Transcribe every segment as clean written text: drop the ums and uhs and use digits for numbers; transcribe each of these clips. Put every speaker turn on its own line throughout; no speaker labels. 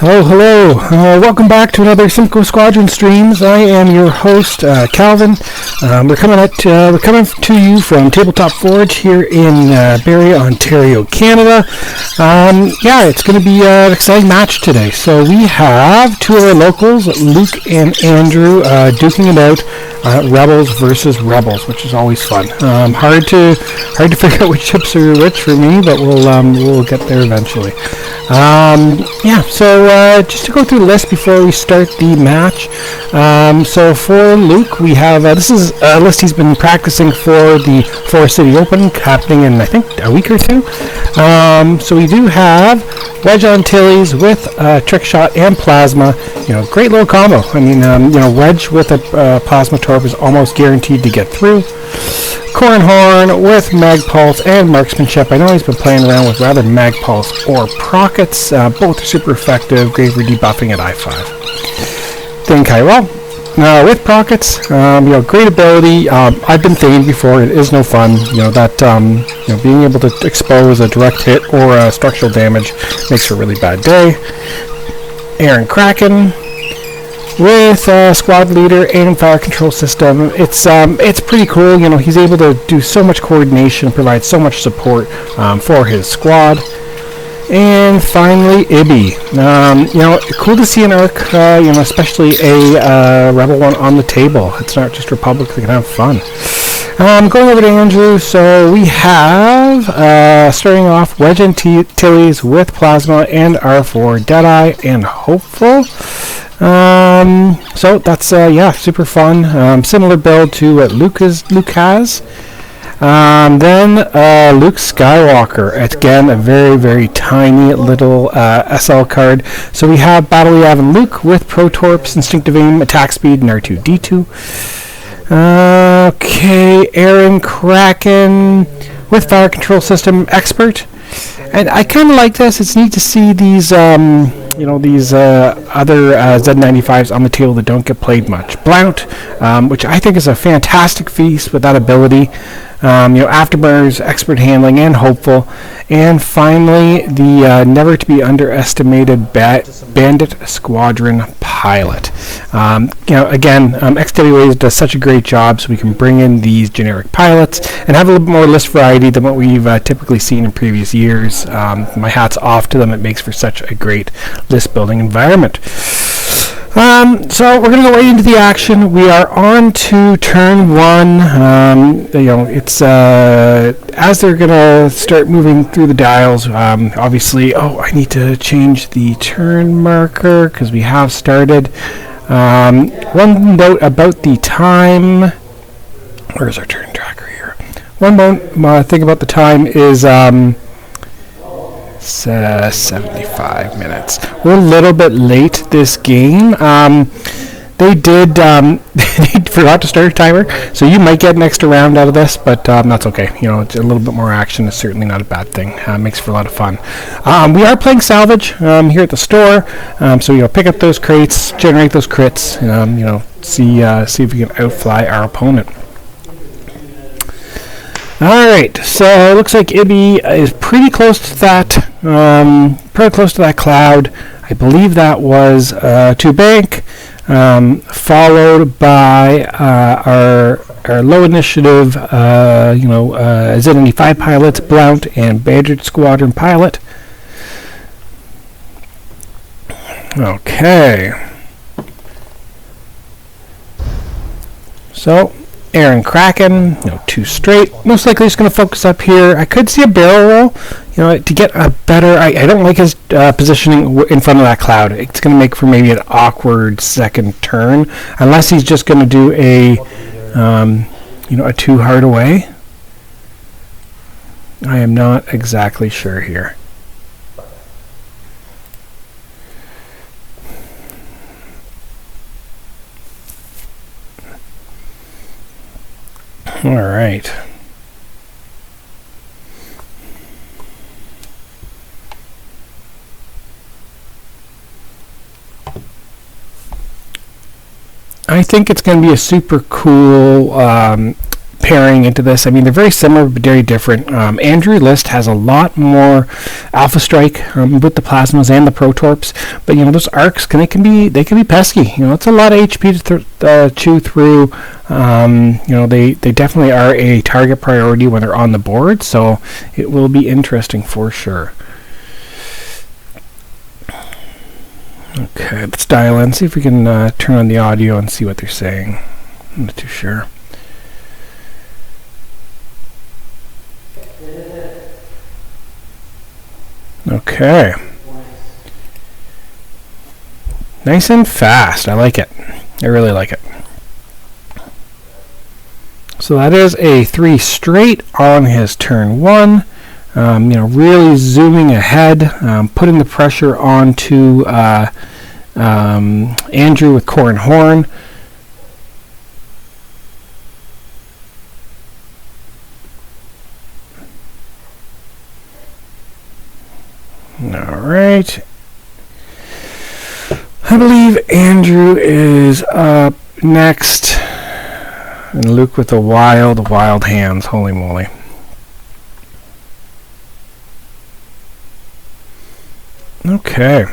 Hello, hello. Welcome back to another Simcoe Squadron Streams. I am your host, Calvin. We're coming to you from Tabletop Forge here in Barrie, Ontario, Canada. It's going to be an exciting match today. So we have two of our locals, Luke and Andrew, duking it out. Rebels versus Rebels, which is always fun. Hard to figure out which ships are which for me, but we'll get there eventually. So just to go through the list before we start the match. So for Luke, we have this is a list he's been practicing for the Forest City Open, happening in I think a week or two. So we do have Wedge Antilles with Trick Shot and Plasma. Great little combo. I mean, Wedge with a Plasma Torp is almost guaranteed to get through. Cornhorn with Mag Pulse and Marksmanship. I know he's been playing around with rather Mag Pulse or Prockets. Both are super effective, great for debuffing at I5. Then Kyrell. With Prockets, great ability. I've been Thane before. It is no fun. Being able to expose a direct hit or structural damage makes for a really bad day. Aaron Kraken with Squad Leader and Fire Control System. It's pretty cool. He's able to do so much coordination, provide so much support for his squad. And finally, Ibby. Cool to see an arc, especially a Rebel one on the table. It's not just Republic, they can have fun. Going over to Andrew, so we have, starting off, Wedge Antilles with Plasma and R4, Deadeye and Hopeful. So that's, super fun. Similar build to what Luke has. Then Luke Skywalker, again a very, very tiny little SL card. So we have Battle Yavin Luke with Pro Torps, Instinctive Aim, Attack Speed, and R2-D2. Aaron Kraken with Fire Control System Expert. And I kind of like this. It's neat to see these other Z95s on the table that don't get played much. Blount, which I think is a fantastic feast with that ability. Afterburners, Expert Handling, and Hopeful. And finally, the never to be underestimated Bandit Squadron Pilot. XWA does such a great job, so we can bring in these generic pilots and have a little bit more list variety than what we've typically seen in previous years. My hat's off to them. It makes for such a great list building environment. So we're going to go right into the action. We are on to turn one. It's as they're going to start moving through the dials. Obviously, I need to change the turn marker because we have started. One note about the time. Where's our turn tracker here? One thing about the time is 75 minutes. We're a little bit late this game. They forgot to start a timer, so you might get an extra round out of this, but that's okay. It's a little bit more action is certainly not a bad thing. Makes for a lot of fun. We are playing salvage here at the store, so pick up those crates, generate those crits, see if we can outfly our opponent. Alright, so it looks like Ibby is pretty close to that cloud. I believe that was to bank, followed by our low initiative, Z95 pilots, Blount and Bandit Squadron Pilot. Okay. So Aaron Kraken, two straight. Most likely just going to focus up here. I could see a barrel roll, to get a better. I don't like his positioning in front of that cloud. It's going to make for maybe an awkward second turn, unless he's just going to do a too hard away. I am not exactly sure here. All right. I think it's going to be a super cool pairing into this. I mean, they're very similar but very different. Andrew List has a lot more Alpha Strike with the Plasmas and the Protorps, but those arcs they can be pesky. It's a lot of HP to chew through. They definitely are a target priority when they're on the board, so it will be interesting for sure. Okay, let's dial in, see if we can turn on the audio and see what they're saying. I'm not too sure. Okay. Nice and fast. I like it. I really like it. So that is a 3 straight on his turn 1. Really zooming ahead, putting the pressure onto Andrew with Core and Horn. All right. I believe Andrew is up next. And Luke with the wild hands. Holy moly. Okay.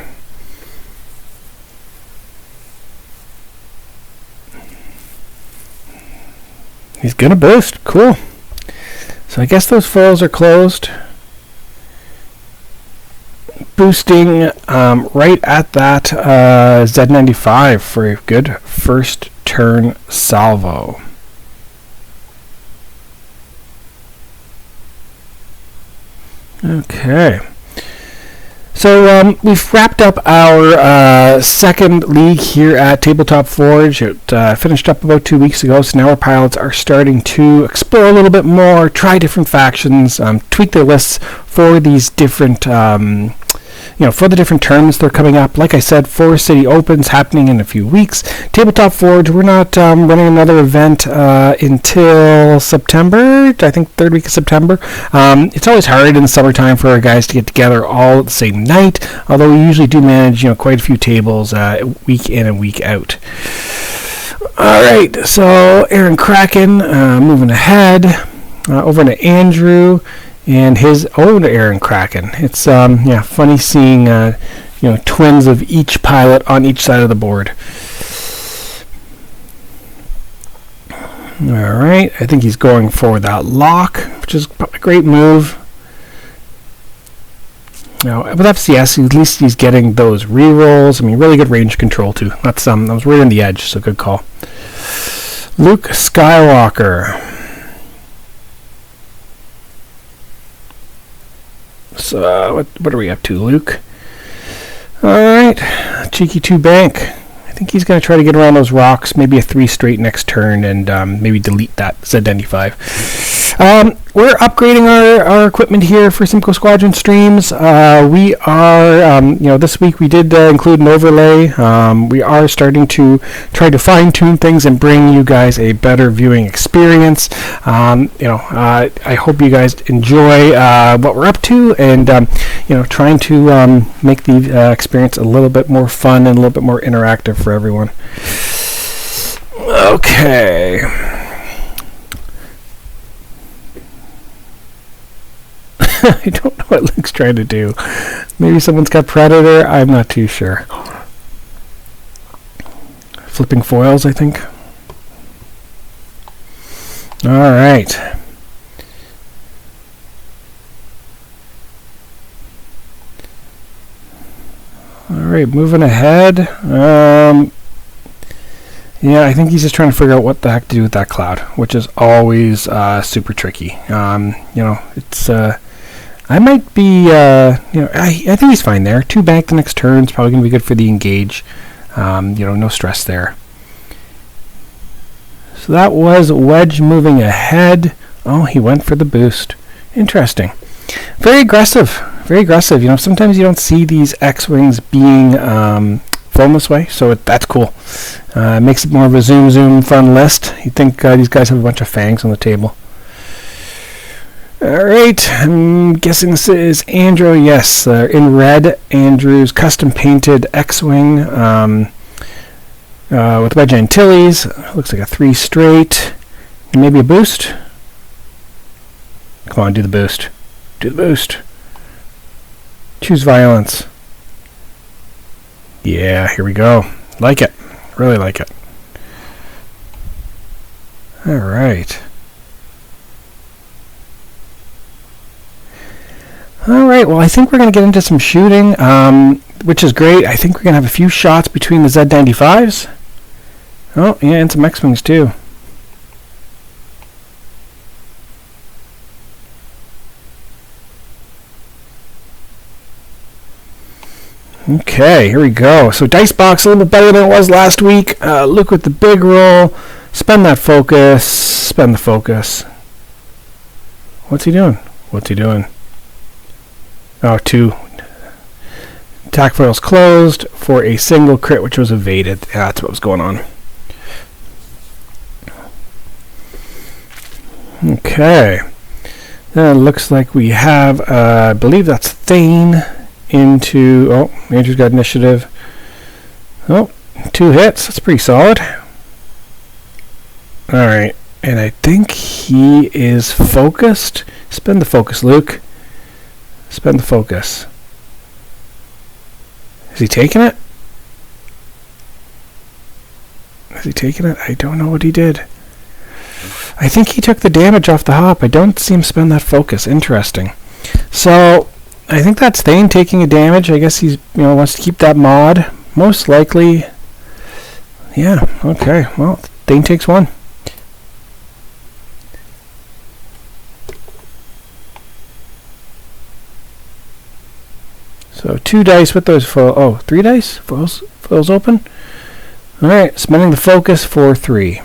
He's going to boost. Cool. So I guess those foils are closed. Boosting right at that Z95 for a good first turn salvo. Okay. So we've wrapped up our second league here at Tabletop Forge. It finished up about 2 weeks ago, so now our pilots are starting to explore a little bit more, try different factions, tweak their lists for these different for the different terms they're coming up. Like I said, Forest City Opens happening in a few weeks. Tabletop Forge, we're not running another event until September, I think 3rd week of September. It's always hard in the summertime for our guys to get together all at the same night, although we usually do manage quite a few tables week in and week out. Alright, so Aaron Kraken moving ahead over to Andrew and his own Aaron Kraken. It's funny seeing twins of each pilot on each side of the board. All right, I think he's going for that lock, which is a great move. Now with FCS, at least he's getting those rerolls. I mean, really good range control too. That was right on the edge, so good call. Luke Skywalker. So, what are we up to, Luke? Alright, cheeky 2 bank. I think he's going to try to get around those rocks, maybe a 3 straight next turn, and maybe delete that Z95. We're upgrading our equipment here for Simcoe Squadron streams. We are, this week we did include an overlay. We are starting to try to fine-tune things and bring you guys a better viewing experience. I hope you guys enjoy what we're up to, and trying to make the experience a little bit more fun and a little bit more interactive for everyone. Okay. I don't know what Luke's trying to do. Maybe someone's got Predator. I'm not too sure. Flipping foils, I think. All right. All right, moving ahead. Yeah, I think he's just trying to figure out what the heck to do with that cloud, which is always super tricky. It's I might be, I think he's fine there. 2 bank the next turn is probably going to be good for the engage. No stress there. So that was Wedge moving ahead. Oh, he went for the boost. Interesting. Very aggressive. Very aggressive. Sometimes you don't see these X-Wings being flown this way, so that's cool. Makes it more of a zoom fun list. You'd think these guys have a bunch of fangs on the table. Alright, I'm guessing this is Andrew. Yes, in red, Andrew's custom painted X-Wing with Wedge Antilles. Looks like a 3 straight. And maybe a boost. Come on, do the boost. Do the boost. Choose violence. Yeah, here we go. Like it. Really like it. Alright. Alright, well I think we're going to get into some shooting, which is great. I think we're going to have a few shots between the Z95s. Oh, yeah, and some X-Wings too. Okay, here we go. So dice box a little bit better than it was last week. Luke with the big roll. Spend that focus. Spend the focus. What's he doing? What's he doing? Oh, 2. Attack foils closed for a single crit, which was evaded. Yeah, that's what was going on. Okay. Then it looks like we have, I believe that's Thane into... Oh, Andrew's got initiative. Oh, 2 hits. That's pretty solid. Alright. And I think he is focused. Spend the focus, Luke. Spend the focus. Is he taking it? Is he taking it? I don't know what he did. I think he took the damage off the hop. I don't see him spend that focus. Interesting. So, I think that's Thane taking a damage. I guess he's, wants to keep that mod. Most likely. Yeah, okay. Well, Thane takes 1. So 2 dice with those foils. Oh, 3 dice? Foils open? Alright, spending the focus for 3.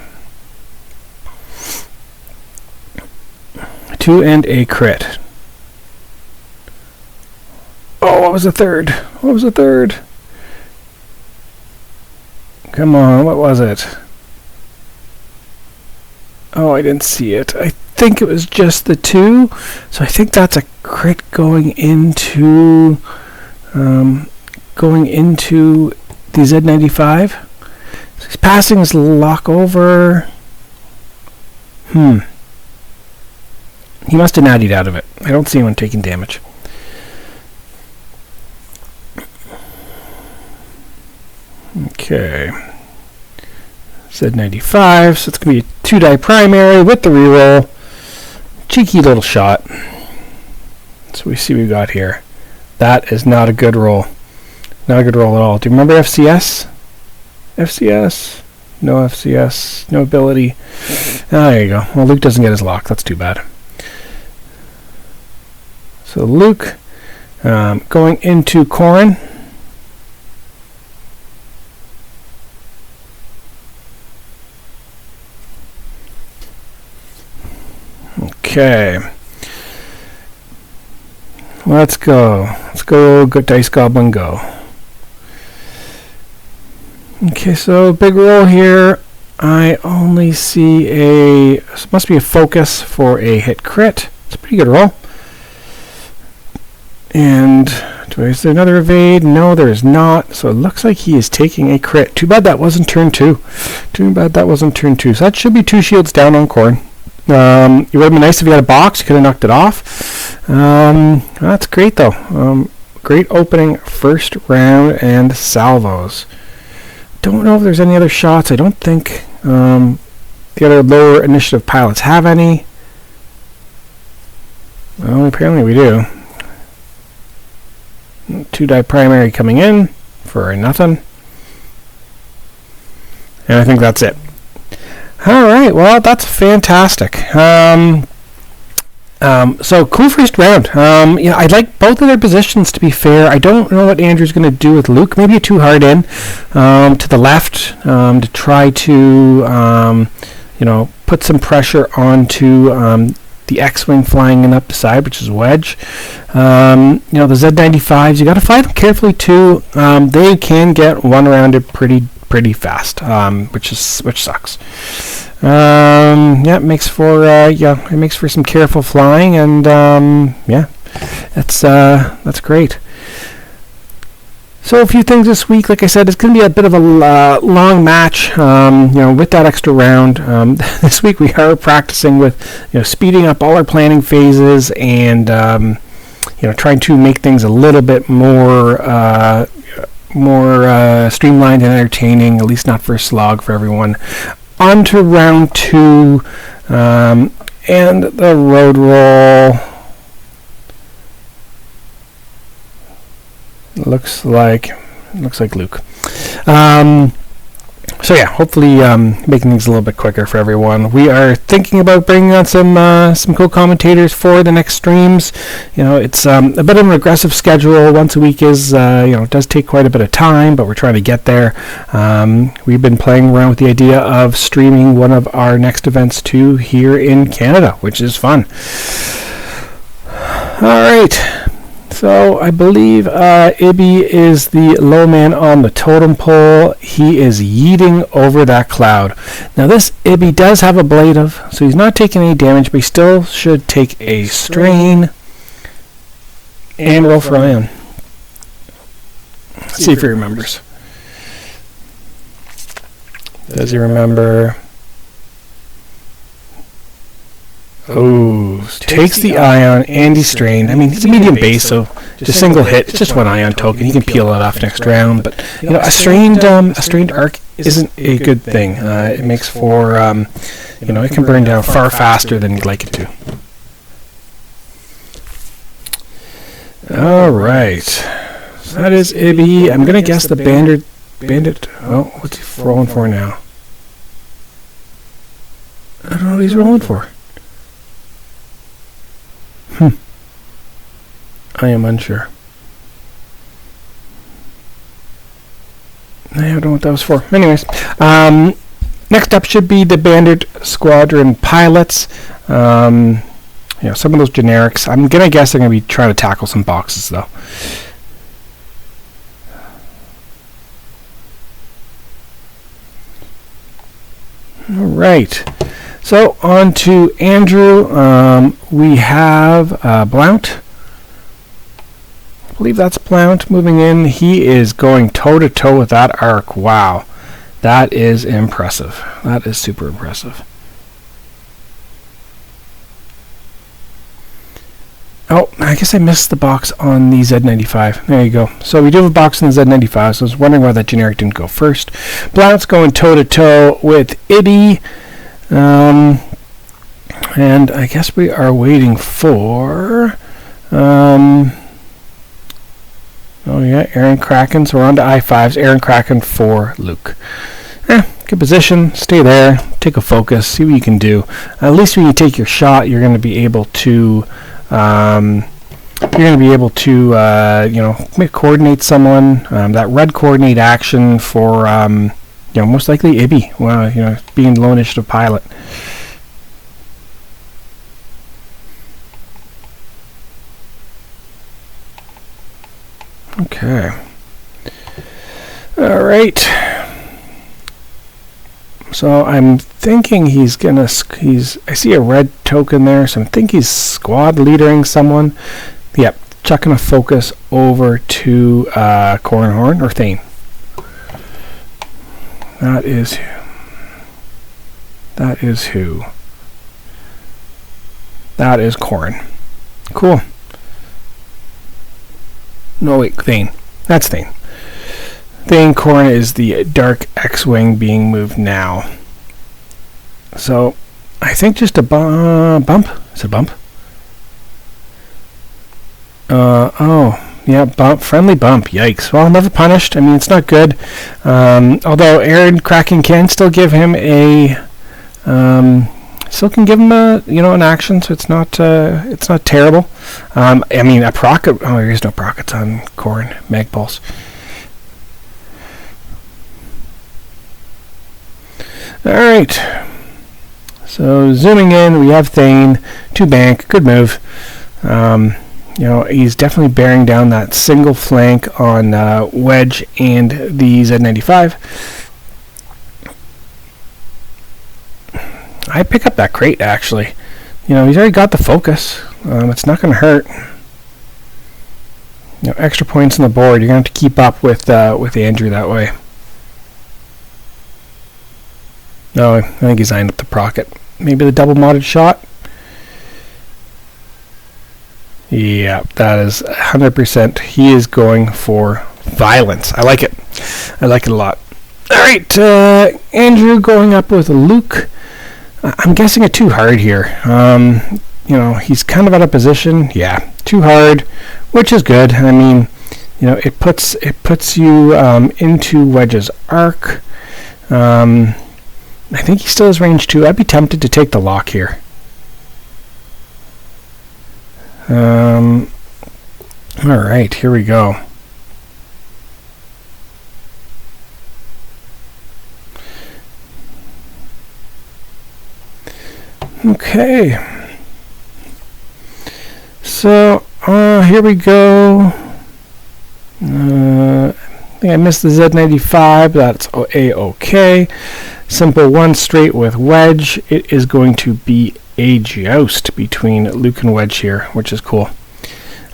2 and a crit. Oh, what was the third? What was the third? Come on, what was it? Oh, I didn't see it. I think it was just the 2. So I think that's a crit going into the Z95. So he's passing his lock over. He must have nattied out of it. I don't see anyone taking damage. Okay. Z95, so it's going to be a 2-die primary with the reroll. Cheeky little shot. So we see what we got here. That is not a good roll. Not a good roll at all. Do you remember FCS? FCS? No FCS. No ability. Oh, there you go. Well, Luke doesn't get his lock. That's too bad. So Luke going into Corrin. Okay. Let's go. Let's go. Good Dice Goblin, go. Okay, so big roll here. I only see must be a focus for a hit crit. It's a pretty good roll. And is there another evade? No, there is not. So it looks like he is taking a crit. Too bad that wasn't turn 2. Too bad that wasn't turn 2. So that should be 2 shields down on Corrin. It would have been nice if you had a box. You could have knocked it off. That's great, though. Great opening first round and salvos. Don't know if there's any other shots. I don't think the other lower initiative pilots have any. Well, apparently we do. 2-die primary coming in for nothing. And I think that's it. Alright, well, that's fantastic. So, cool first round. I like both of their positions, to be fair. I don't know what Andrew's going to do with Luke. Maybe a too hard in to the left to try to, put some pressure onto the X-Wing flying in up the side, which is Wedge. The Z95s, you got to fly them carefully, too. They can get one-rounded pretty fast, which sucks. It makes for some careful flying, and that's great. So a few things this week. Like I said, it's going to be a bit of a long match, with that extra round. This week we are practicing with, speeding up all our planning phases and, trying to make things a little bit more streamlined and entertaining, at least not for a slog for everyone. On to round 2, and the road roll. Looks like Luke. So yeah, hopefully making things a little bit quicker for everyone. We are thinking about bringing on some co-commentators for the next streams. It's a bit of an aggressive schedule. Once a week is it does take quite a bit of time, but we're trying to get there. We've been playing around with the idea of streaming one of our next events too here in Canada, which is fun. All right. So I believe Ibby is the low man on the totem pole. He is yeeting over that cloud. Now this Ibby does have a blade of, so he's not taking any damage, but he still should take a strain and roll for iron. Let's see if he remembers. Does he remember? Oh, takes the ion and he's strained. I mean, he's a medium base, so just single hit. It's just one ion token. He can peel it off next round. But a strained arc isn't a good thing. It makes for it can burn down far faster than you'd like it to. All right, so that is Ibby. I'm gonna guess the bandit. Oh, what's he rolling for now? I don't know what he's rolling for. I am unsure. I don't know what that was for. Anyways, next up should be the Bandit Squadron pilots. Some of those generics. I'm gonna guess they're gonna be trying to tackle some boxes though. All right. So on to Andrew. We have Blount. I believe that's Blount moving in. He is going toe to toe with that arc. Wow, that is impressive. That is super impressive. Oh, I guess I missed the box on the Z95. There you go. So we do have a box on the Z95, so I was wondering why that generic didn't go first. Blount's going toe to toe with Ibby. And I guess we are waiting for Aaron Kraken. So we're on to I5s. Aaron Kraken for Luke. Good position. Stay there. Take a focus. See what you can do. At least when you take your shot, you're going to be able to coordinate someone. That red coordinate action for most likely Ibby. Well, being low initiative pilot. Okay. All right. So I'm thinking I see a red token there, so I think he's squad leadering someone. Yep, chucking a focus over to Cornhorn or Thane. That is who. That is Corin. Cool. No, wait, Thane. That's Thane. Thane Corin is the Dark X-Wing being moved now. So, I think just a bump. Is it a bump? Yeah, bump. Friendly bump. Yikes. Well, never punished. I mean, it's not good. Although Aaron Kraken can still give him an action, so it's not terrible. I mean, a procket. Oh, there is no prockets on Corrin. Mag Pulse. All right. So zooming in, we have Thane to bank. Good move. He's definitely bearing down that single flank on Wedge and the Z95. I pick up that crate, actually. He's already got the focus. It's not going to hurt. extra points on the board. You're going to have to keep up with Andrew that way. No, I think he's lined up the pocket. Maybe the double modded shot. Yeah, that is 100%. He is going for violence. I like it. I like it a lot. All right, Andrew going up with Luke. I'm guessing it too hard here. He's kind of out of position. Yeah, too hard, which is good. I mean, it puts you into Wedge's arc. I think he still has range 2. I'd be tempted to take the lock here. All right, here we go. Okay. So, here we go. I think I missed the Z95. That's A-OK. Simple one straight with Wedge. It is going to be a joust between Luke and Wedge here, which is cool.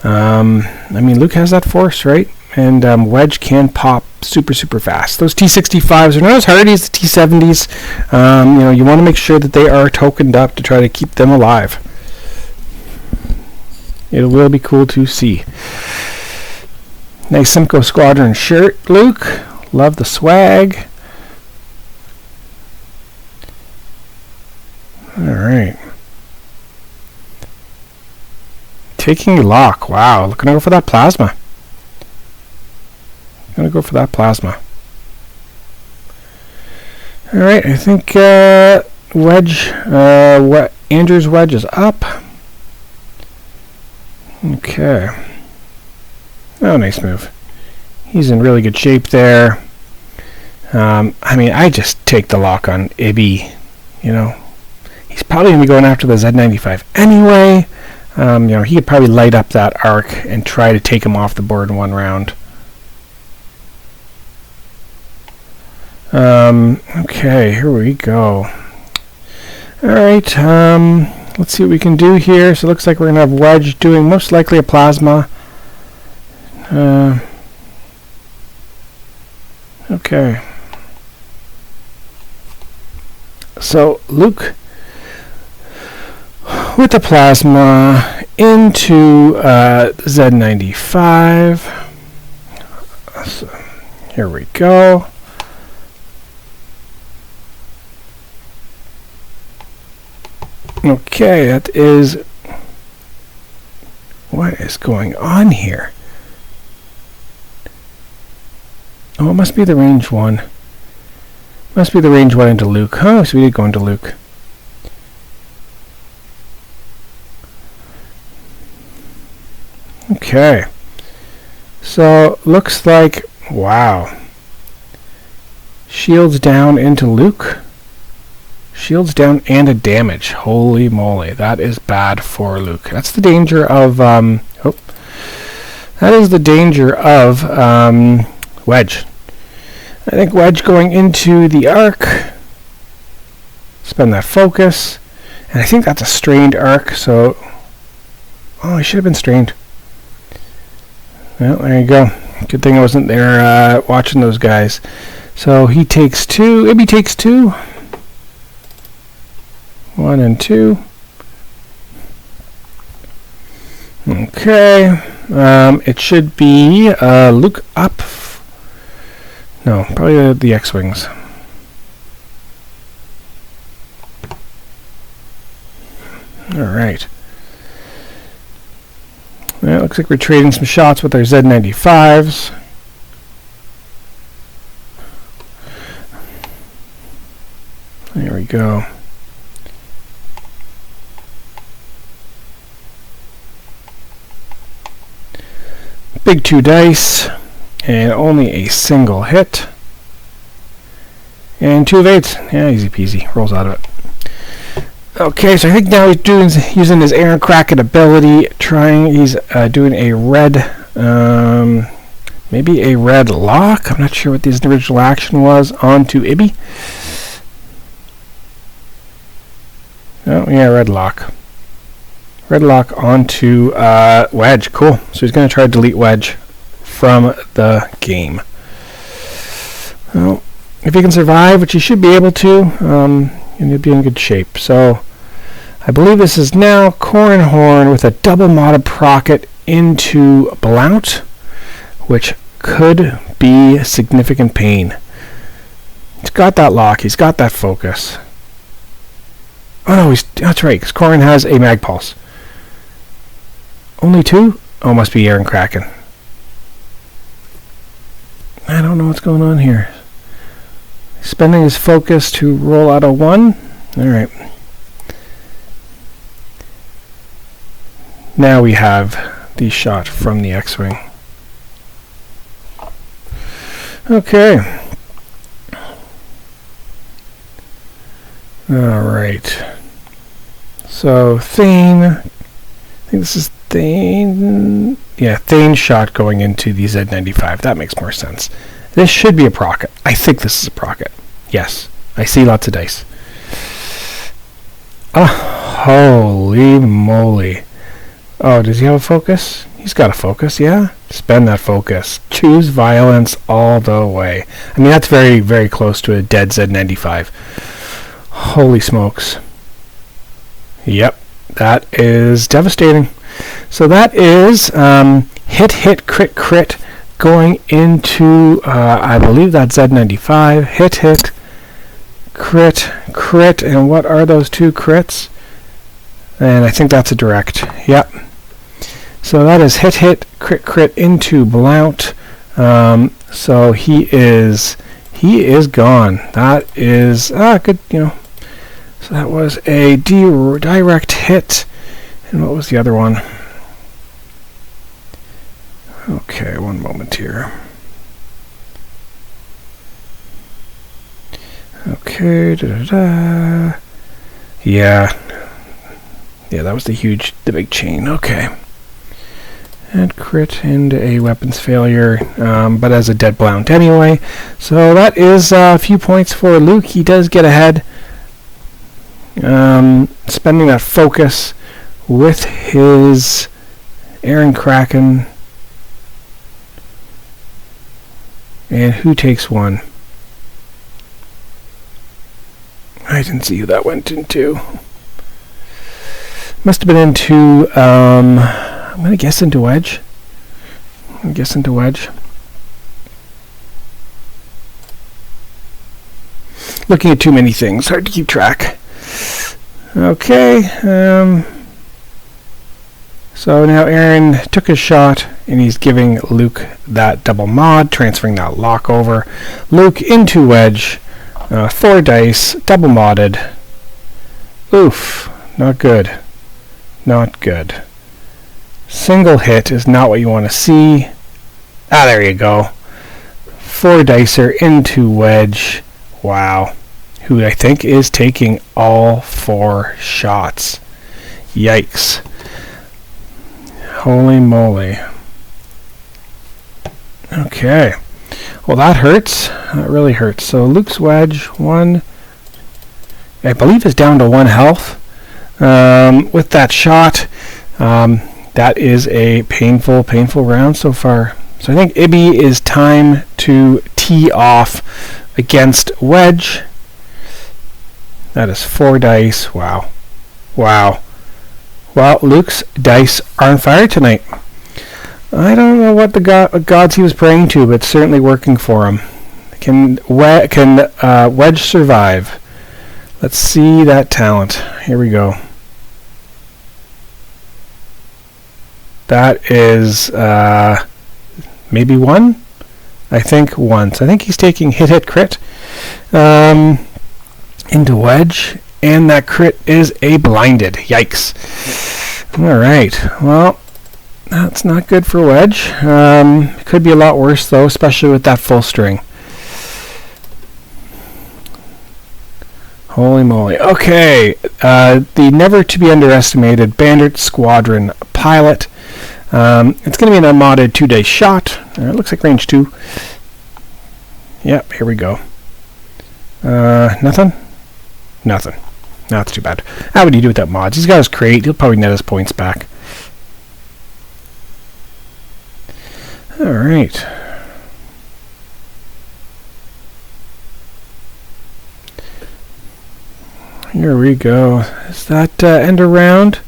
I mean, Luke has that force, right? And Wedge can pop super fast. Those T65s are not as hardy as the T70s. You want to make sure that they are tokened up to try to keep them alive. It will be cool to see. Nice Simcoe Squadron shirt, Luke. Love the swag. All right. Taking lock. Wow, looking to go for that plasma. Gonna go for that plasma. All right, I think Wedge, Andrew's Wedge is up. Okay. Oh, nice move. He's in really good shape there. I mean, I just take the lock on Ibby. He's probably going to be going after the Z95 anyway. He could probably light up that arc and try to take him off the board in one round. Okay, here we go. Alright, let's see what we can do here. So it looks like we're going to have Wedge doing most likely a plasma. Okay. So Luke with the plasma into Z95. So here we go. Okay, that is... What is going on here? Oh, it must be the range 1. Must be the range 1 into Luke. Oh, so we did go into Luke. Okay. So, looks like... Wow. Shields down into Luke. Shields down and a damage. Holy moly. That is bad for Luke. That's the danger of... that is the danger of Wedge. I think Wedge going into the arc. Spend that focus. And I think that's a strained arc, so... Oh, he should have been strained. Well, there you go. Good thing I wasn't there watching those guys. So he takes 2. Ibby takes 2. 1 and 2. Okay. It should be Luke up. No, probably the X-Wings. Alright. Well, it looks like we're trading some shots with our Z95s. There we go. Big 2 dice, and only a single hit. And 2 of 8. Yeah, easy peasy. Rolls out of it. Okay, so I think now he's using his Aaron Kraken ability. He's doing a red, maybe a red lock. I'm not sure what his original action was. Onto Ibby. Oh, yeah, red lock. Red lock onto wedge. Cool. So he's going to try to delete wedge from the game. Well, if he can survive, which he should be able to, he'll be in good shape. So I believe this is now Cornhorn with a double modded procket into Blount, which could be significant pain. He's got that lock. He's got that focus. Oh no, that's right, because Cornhorn has a mag pulse. Only 2? Oh, must be Aaron Kraken. I don't know what's going on here. Spending his focus to roll out a 1. Alright. Now we have the shot from the X-Wing. Okay. Alright. So, Thane. I think this is Thane. Yeah, Thane shot going into the Z95. That makes more sense. This should be a procket. I think this is a procket. Yes. I see lots of dice. Oh, holy moly. Oh, does he have a focus? He's got a focus, yeah? Spend that focus. Choose violence all the way. I mean, that's very, very close to a dead Z95. Holy smokes. Yep, that is devastating. So that is hit, crit going into, I believe that's Z95. Hit, crit, and what are those 2 crits? And I think that's a direct. Yep. So that is hit, crit into Blount. So he is gone. That is good, you know. So that was a direct hit. And what was the other one? Okay, one moment here. Okay, Yeah, that was the big chain. Okay. And crit into a weapons failure, but as a dead Blount anyway. So that is a few points for Luke. He does get ahead. Spending that focus with his Aaron Kraken. And who takes 1? I didn't see who that went into. Must have been into, I'm going to guess into wedge. Looking at too many things, hard to keep track. Okay, so now Aaron took his shot, and he's giving Luke that double mod, transferring that lock over. Luke into wedge, 4 dice, double modded. Oof, not good. Not good. Single hit is not what you want to see. There you go. 4 dicer into wedge. Wow. Who I think is taking all 4 shots. Yikes. Holy moly. Okay. Well, that hurts. That really hurts. So Luke's wedge, 1, I believe, is down to 1 health. With that shot, that is a painful round so far. So I think Ibby is time to tee off against wedge. That is 4 dice. Wow. Well, Luke's dice are on fire tonight. I don't know what the gods he was praying to, but it's certainly working for him. Can wedge survive? Let's see that talent. Here we go. That is maybe 1? I think 1. So I think he's taking hit, crit into wedge, and that crit is a blinded. Yikes. Alright, well, that's not good for wedge. Could be a lot worse, though, especially with that full string. Holy moly. Okay, the never to be underestimated Bandit Squadron pilot. It's going to be an unmodded 2-day shot. It looks like range 2. Yep, here we go. Nothing? Nothing. No, that's too bad. How would you do without mods? He's got his crate. He'll probably net his points back. All right. Here we go. Is that end around?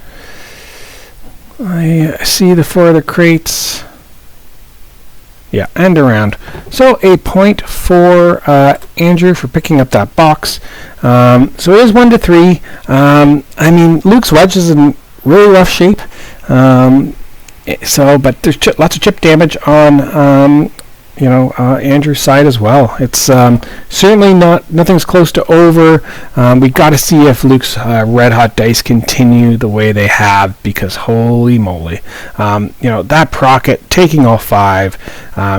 I see the 4 other crates. Yeah, end around. So a point for Andrew for picking up that box. So it is 1-3. I mean, Luke's wedge is in really rough shape. But there's lots of chip damage on Andrew's side as well. It's certainly nothing's close to over. We got to see if Luke's red hot dice continue the way they have, because holy moly, that Procket taking all 5.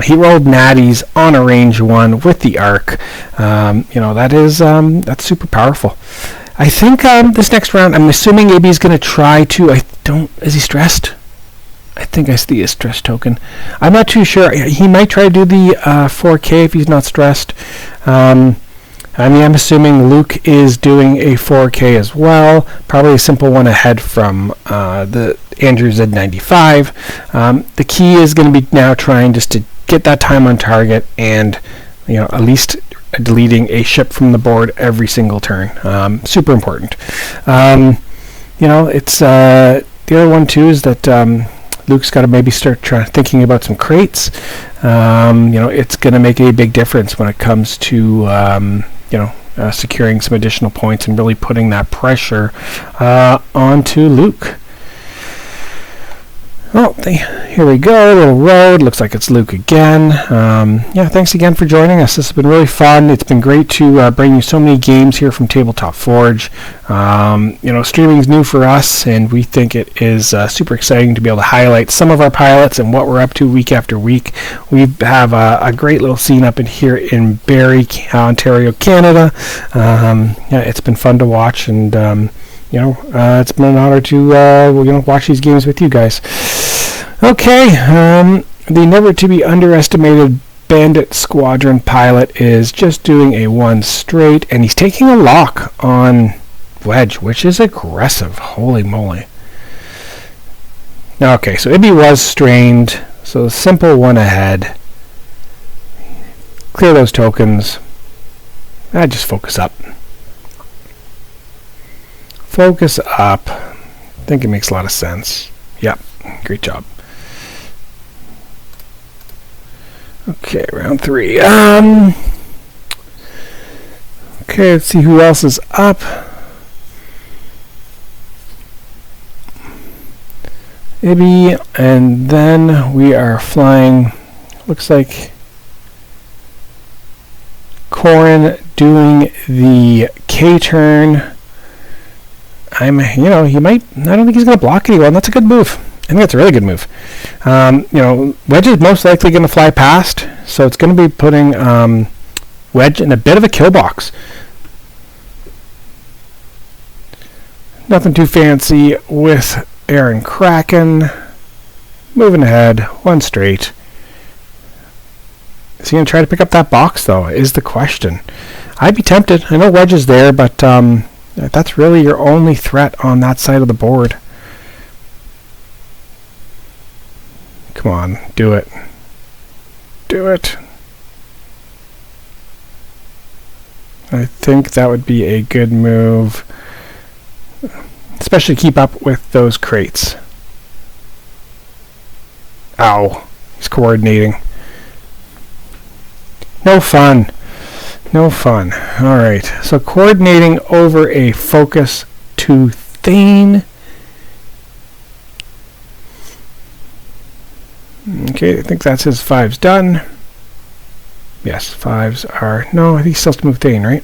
He rolled natties on a range 1 with the arc. That's super powerful. I think this next round, I'm assuming AB is going to try to. Is he stressed? I think I see a stress token. I'm not too sure. He might try to do the 4K if he's not stressed. I'm assuming Luke is doing a 4K as well. Probably a simple one ahead from the Andrew Z95. The key is going to be now trying just to get that time on target and, at least deleting a ship from the board every single turn. Super important. It's the other one too is that Luke's got to maybe start thinking about some crates. It's going to make a big difference when it comes to securing some additional points and really putting that pressure onto Luke. Well, here we go. A little road. Looks like it's Luke again. Thanks again for joining us. This has been really fun. It's been great to bring you so many games here from Tabletop Forge. Streaming is new for us, and we think it is super exciting to be able to highlight some of our pilots and what we're up to week after week. We have a great little scene up in here in Barrie, Ontario, Canada. It's been fun to watch, and it's been an honor to watch these games with you guys. Okay, the never to be underestimated Bandit Squadron pilot is just doing a 1 straight, and he's taking a lock on wedge, which is aggressive. Holy moly. Okay, so Ibby was strained, so simple 1 ahead. Clear those tokens. Just focus up. Focus up. I think it makes a lot of sense. Yep, great job. Okay, round 3. Okay, let's see who else is up. Ibby, and then we are flying. Looks like Corin doing the K turn. He might. I don't think he's going to block anyone. That's a good move. I think that's a really good move. Wedge is most likely going to fly past, so it's going to be putting Wedge in a bit of a kill box. Nothing too fancy with Aaron Kraken. Moving ahead, 1 straight. Is he going to try to pick up that box, though, is the question. I'd be tempted. I know Wedge is there, but that's really your only threat on that side of the board. Come on, do it. Do it. I think that would be a good move. Especially keep up with those crates. Ow. He's coordinating. No fun. No fun. Alright, so coordinating over a focus to Thane. Okay, I think that's his 5's done. Yes, 5's are... No, I think he still has to move Thane, right?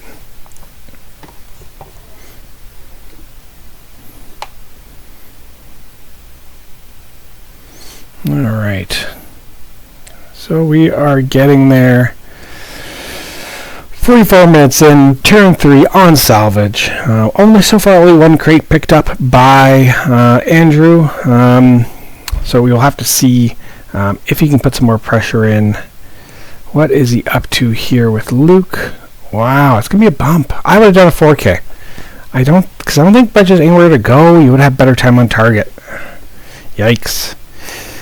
Alright. So we are getting there. 44 minutes in, turn 3 on salvage. Only so far, only 1 crate picked up by Andrew. So we will have to see if he can put some more pressure in. What is he up to here with Luke? Wow, it's going to be a bump. I would have done a 4K. because I don't think Wedge has anywhere to go. You would have better time on target. Yikes.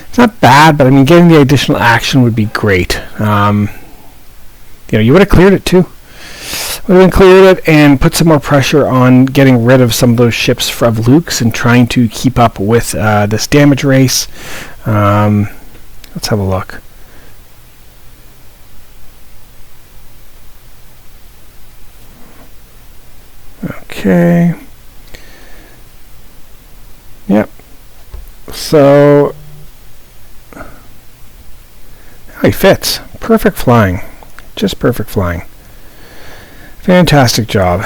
It's not bad, but I mean, getting the additional action would be great. You would have cleared it too. Would have cleared it and put some more pressure on getting rid of some of those ships from Luke's and trying to keep up with this damage race. Let's have a look. Okay. Yep. So he fits. Perfect flying. Just perfect flying. Fantastic job.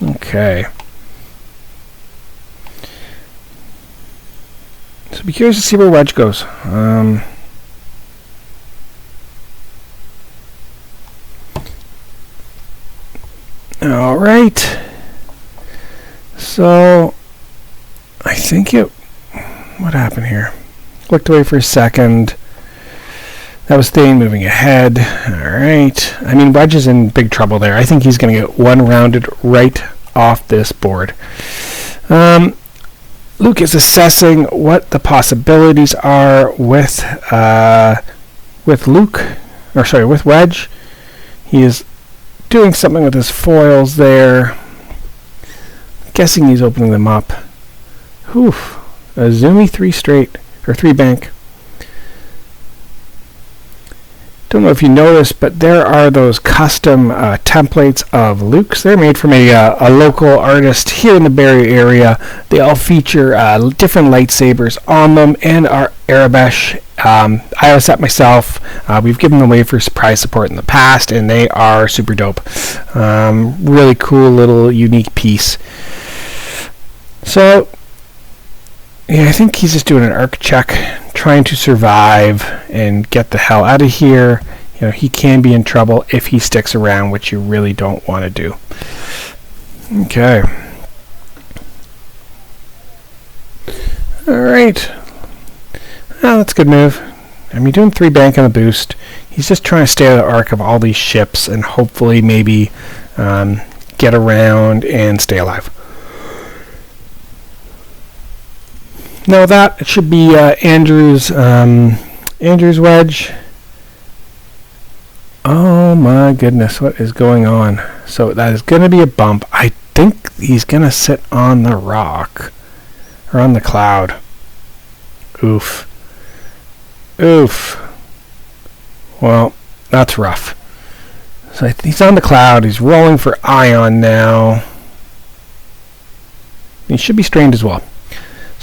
Okay. So be curious to see where Wedge goes. All right. So I think what happened here? Looked away for a second. That was Thane moving ahead. All right. I mean, Wedge is in big trouble there. I think he's going to get one rounded right off this board. Luke is assessing what the possibilities are with Wedge. He is doing something with his foils there. Guessing he's opening them up. Oof. A zoomy 3 bank. Don't know if you noticed, but there are those custom templates of Luke's. They're made from a local artist here in the Barrie area. They all feature different lightsabers on them and are Arabesh. I was set myself. We've given them away for surprise support in the past, and they are super dope. Really cool little unique piece. So, yeah, I think he's just doing an arc check, trying to survive and get the hell out of here. He can be in trouble if he sticks around, which you really don't want to do. Okay. All right. Oh, that's a good move. I mean, doing 3 bank on the boost. He's just trying to stay out of the arc of all these ships and hopefully maybe get around and stay alive. No, that should be Andrew's Wedge. Oh my goodness, what is going on? So that is going to be a bump. I think he's going to sit on the rock or on the cloud. Oof. Well, that's rough. So he's on the cloud. He's rolling for ion now. He should be strained as well.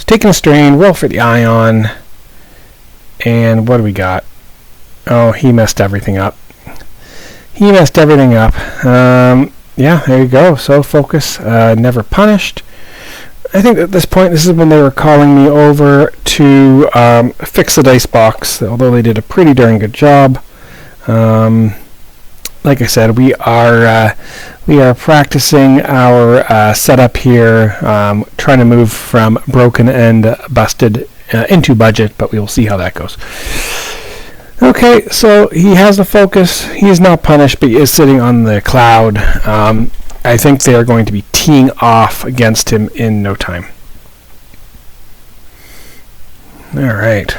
Taking a strain, roll for the ion, and what do we got? Oh, he messed everything up. Yeah, there you go. So focus, never punished. I think at this point, this is when they were calling me over to fix the dice box, although they did a pretty darn good job. Like I said, we are practicing our setup here, trying to move from broken and busted into budget, but we will see how that goes. Okay, so he has the focus. He is not punished, but he is sitting on the cloud. I think they are going to be teeing off against him in no time. All right.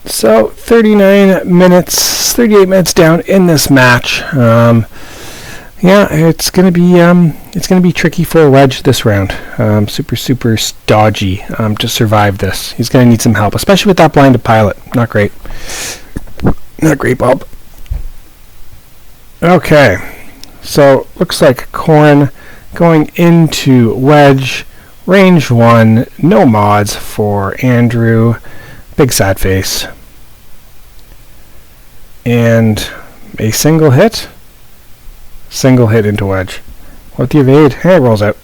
So 38 minutes down in this match. Yeah, it's gonna be tricky for Wedge this round. Super stodgy to survive this. He's gonna need some help, especially with that blinded pilot. Not great, Bob. Okay, so looks like Corrin going into Wedge, range 1, no mods for Andrew. Big sad face. And a single hit into Wedge. With the evade, hey, it rolls out.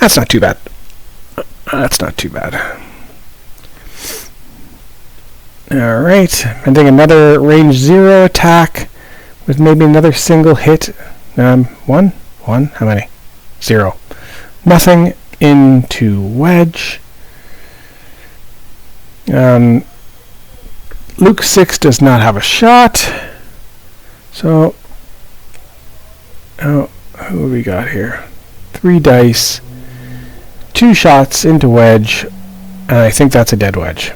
That's not too bad. Alright, I think another range 0 attack with maybe another single hit. One, how many? 0. Nothing into Wedge. Luke 6 does not have a shot. So, oh, who we got here? 3 dice, 2 shots into wedge, and I think that's a dead wedge.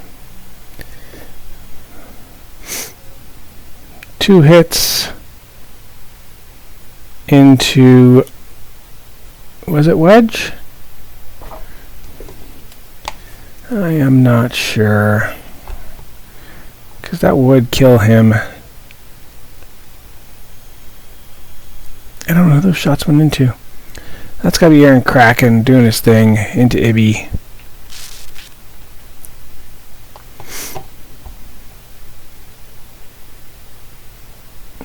2 hits into, was it wedge? I am not sure, because that would kill him. I don't know who those shots went into. That's got to be Aaron Kraken doing his thing into Ibby.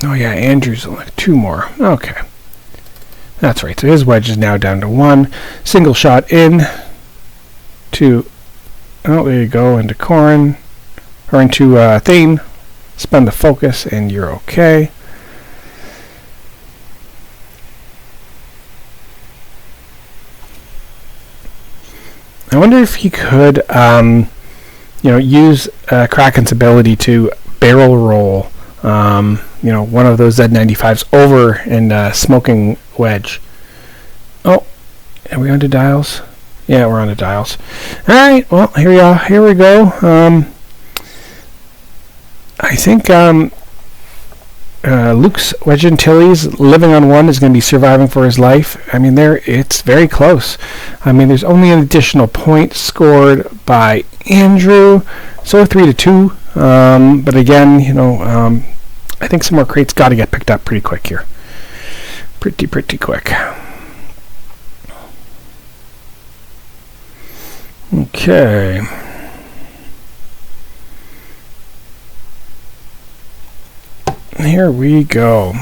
Oh yeah, Andrew's like 2 more. Okay. That's right. So his wedge is now down to 1. Single shot in to, oh, there you go, into Corin, or into Thane. Spend the focus and you're okay. I wonder if he could, use Kraken's ability to barrel roll, one of those Z95s over and smoking wedge. Oh, are we on to dials? Yeah, we're on to dials. All right, well, here we are. Here we go. I think Luke's Wedge Antilles living on 1 is going to be surviving for his life. I mean, it's very close. I mean, there's only an additional point scored by Andrew, so 3-2. But again, I think some more crates got to get picked up pretty quick here. Pretty quick. Okay. Here we go.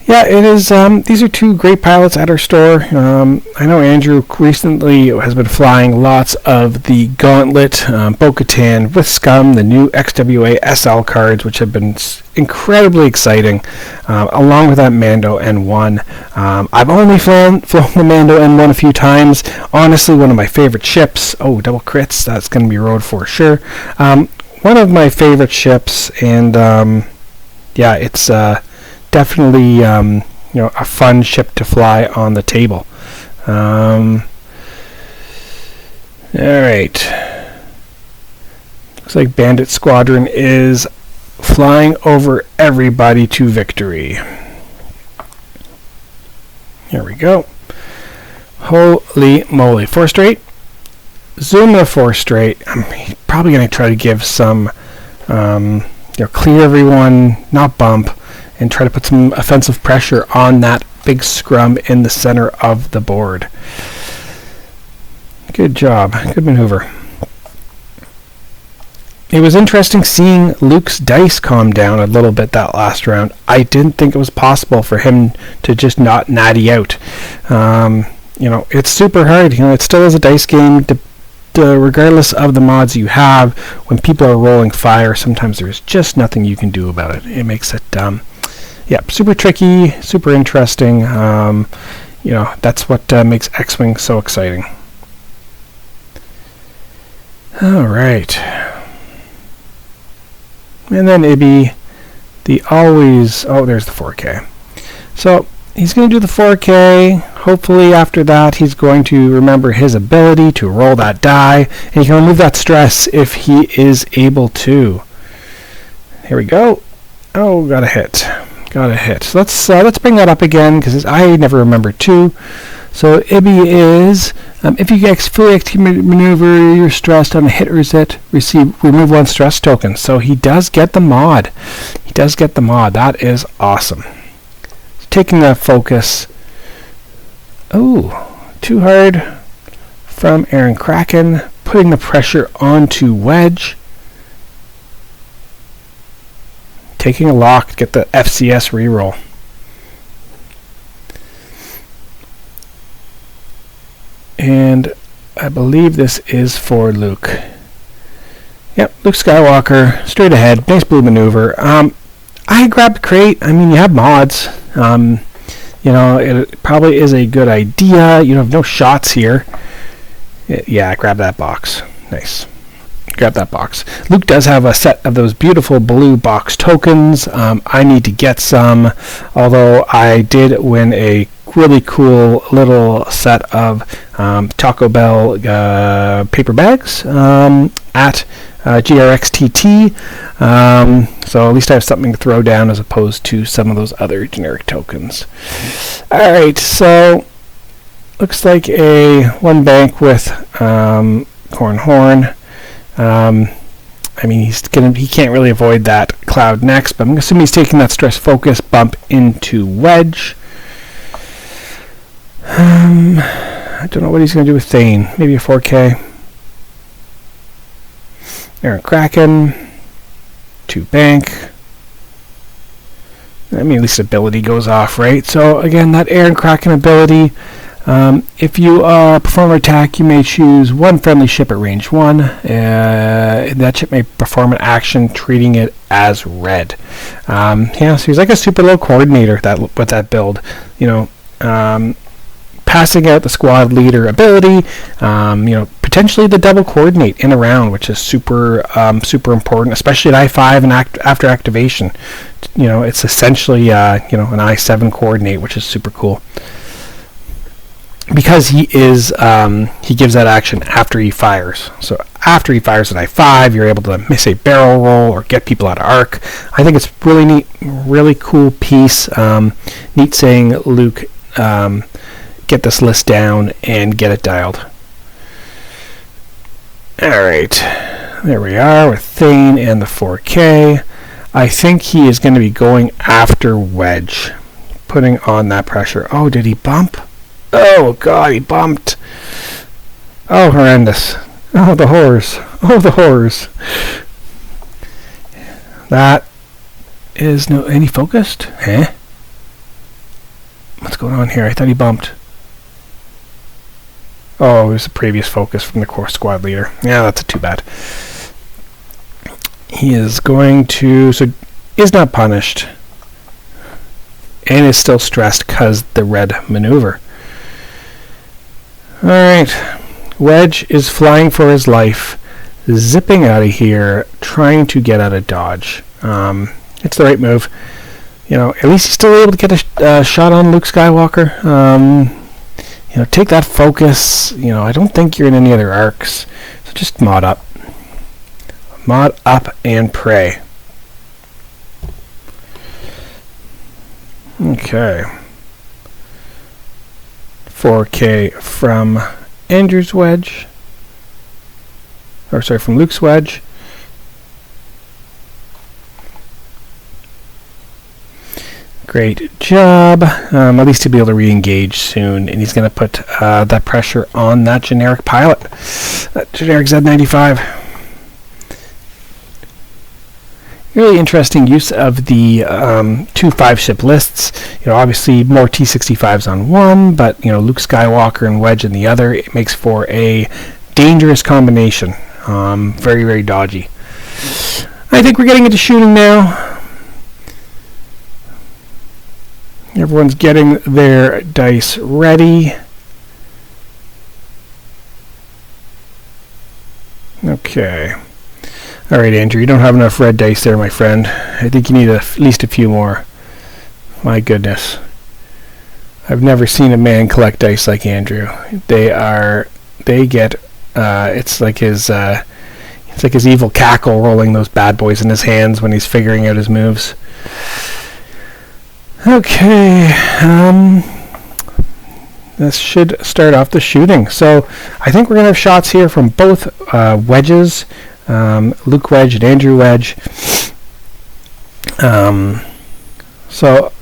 Yeah, it is. These are 2 great pilots at our store. I know Andrew recently has been flying lots of the Gauntlet, Bo-Katan with Scum, the new XWA SL cards, which have been incredibly exciting, along with that Mando N1. I've only flown the Mando N1 a few times. Honestly, one of my favorite ships. Oh, double crits. That's going to be rode for sure. One of my favorite ships, and yeah, it's definitely a fun ship to fly on the table. All right. Looks like Bandit Squadron is flying over everybody to victory. Here we go. Holy moly. 4 straight. Zoom to 4 straight. I'm probably going to try to give some, clear everyone, not bump, and try to put some offensive pressure on that big scrum in the center of the board. Good job. Good maneuver. It was interesting seeing Luke's dice calm down a little bit that last round. I didn't think it was possible for him to just not natty out. It's super hard. It still is a dice game. Regardless of the mods you have, when people are rolling fire, sometimes there's just nothing you can do about it. It makes it super tricky, super interesting. That's what makes X-Wing so exciting. All right. And then Ibby, there's the 4K. So he's going to do the 4K. Hopefully after that he's going to remember his ability to roll that die, and he can remove that stress if he is able to. Here we go. Oh, got a hit. So let's bring that up again, because I never remember 2. So Ibby is, if you fully execute maneuver, you're stressed on a hit or zit, remove 1 stress token. So he does get the mod. That is awesome. Taking that focus. Oh, too hard from Aaron Kraken. Putting the pressure onto Wedge. Taking a lock, get the FCS reroll. And I believe this is for Luke. Yep, Luke Skywalker, straight ahead, nice blue maneuver. I grabbed crate. I mean, you have mods. It probably is a good idea. You have no shots here. Yeah, grab that box. Nice. grab that box. Luke does have a set of those beautiful blue box tokens. I need to get some, although I did win a really cool little set of Taco Bell paper bags at GRXTT. So at least I have something to throw down as opposed to some of those other generic tokens. Alright, so looks like a one bank with Corn Horn. I mean, he can't really avoid that Cloud next, but I'm assuming he's taking that Stress Focus bump into Wedge. I don't know what he's going to do with Thane. Maybe a 4K. Aaron Kraken. 2 bank. I mean, at least ability goes off, right? So again, that Aaron Kraken ability. If you perform an attack, you may choose one friendly ship at range 1. That ship may perform an action treating it as red. So he's like a super low coordinator with that build. Passing out the squad leader ability, potentially the double coordinate in a round, which is super important, especially at I5 and after activation. It's essentially an I7 coordinate, which is super cool. Because he gives that action after he fires. So after he fires at I5, you're able to miss a barrel roll or get people out of arc. I think it's really neat, really cool piece. Neat saying, Luke, get this list down and get it dialed. Alright, there we are with Thane and the 4K. I think he is going to be going after Wedge, putting on that pressure. Oh, did he bump? Oh god, he bumped. Oh, horrendous. Oh, the horrors. Oh, the horrors. That is no... Any focused? Huh? What's going on here? I thought he bumped. Oh, it was the previous focus from the core squad leader. Yeah, that's too bad. He is going to... So, is not punished. And is still stressed because the red maneuver. Alright, Wedge is flying for his life, zipping out of here, trying to get out of dodge. It's the right move. At least he's still able to get a shot on Luke Skywalker. Take that focus. I don't think you're in any other arcs, so just mod up. Mod up and pray. Okay. 4K from Andrew's Wedge. From Luke's Wedge. Great job. At least he'll be able to re-engage soon, and he's going to put that pressure on that generic pilot. That generic Z95. Really interesting use of the 2 5-ship lists. Obviously more T-65s on one, but Luke Skywalker and Wedge in the other. It makes for a dangerous combination. Very, very dodgy. I think we're getting into shooting now. Everyone's getting their dice ready. Okay. Alright, Andrew, you don't have enough red dice there, my friend. I think you need at least a few more. My goodness. I've never seen a man collect dice like Andrew. It's like his evil cackle rolling those bad boys in his hands when he's figuring out his moves. Okay, this should start off the shooting. So I think we're going to have shots here from both Wedges. Luke Wedge and Andrew Wedge.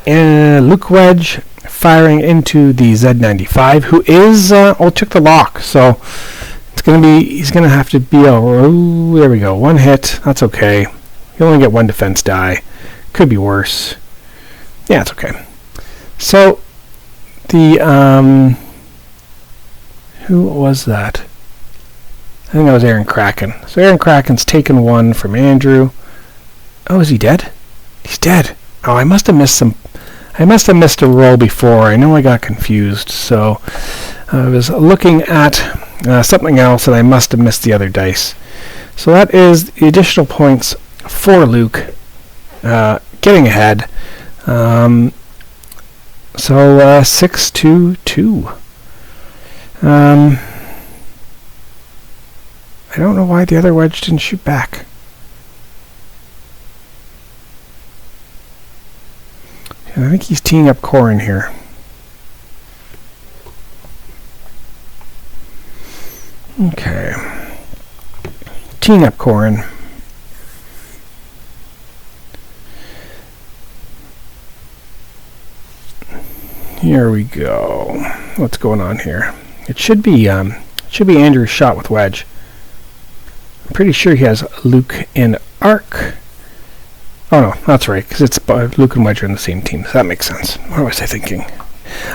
Luke Wedge firing into the Z95, who is took the lock. So he's gonna have to be there we go. 1 hit. That's okay. You only get 1 defense die. Could be worse. Yeah, it's okay. So the who was that? I think that was Aaron Kraken. So Aaron Kraken's taken 1 from Andrew. Oh, is he dead? He's dead. Oh, I must have missed a roll before. I know I got confused. So I was looking at something else, and I must have missed the other dice. So that is the additional points for Luke getting ahead. So 6-2. I don't know why the other wedge didn't shoot back. I think he's teeing up Corin here. Okay. Teeing up Corin. Here we go. What's going on here? It should be Andrew's shot with wedge. I'm pretty sure he has Luke in arc. Oh no, that's right, because it's Luke and Wedge are on the same team. So that makes sense. What was I thinking?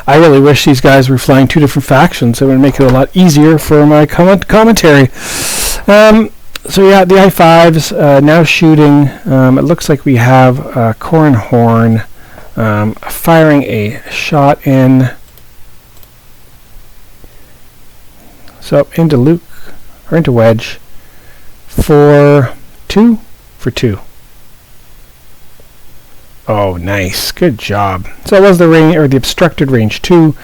I really wish these guys were flying two different factions. It would make it a lot easier for my commentary. So yeah, the I-5s now shooting. It looks like we have Corin Horn firing a shot in. So into Luke, or into Wedge, for two. Oh, nice. Good job. So it was the range, or the obstructed range 2,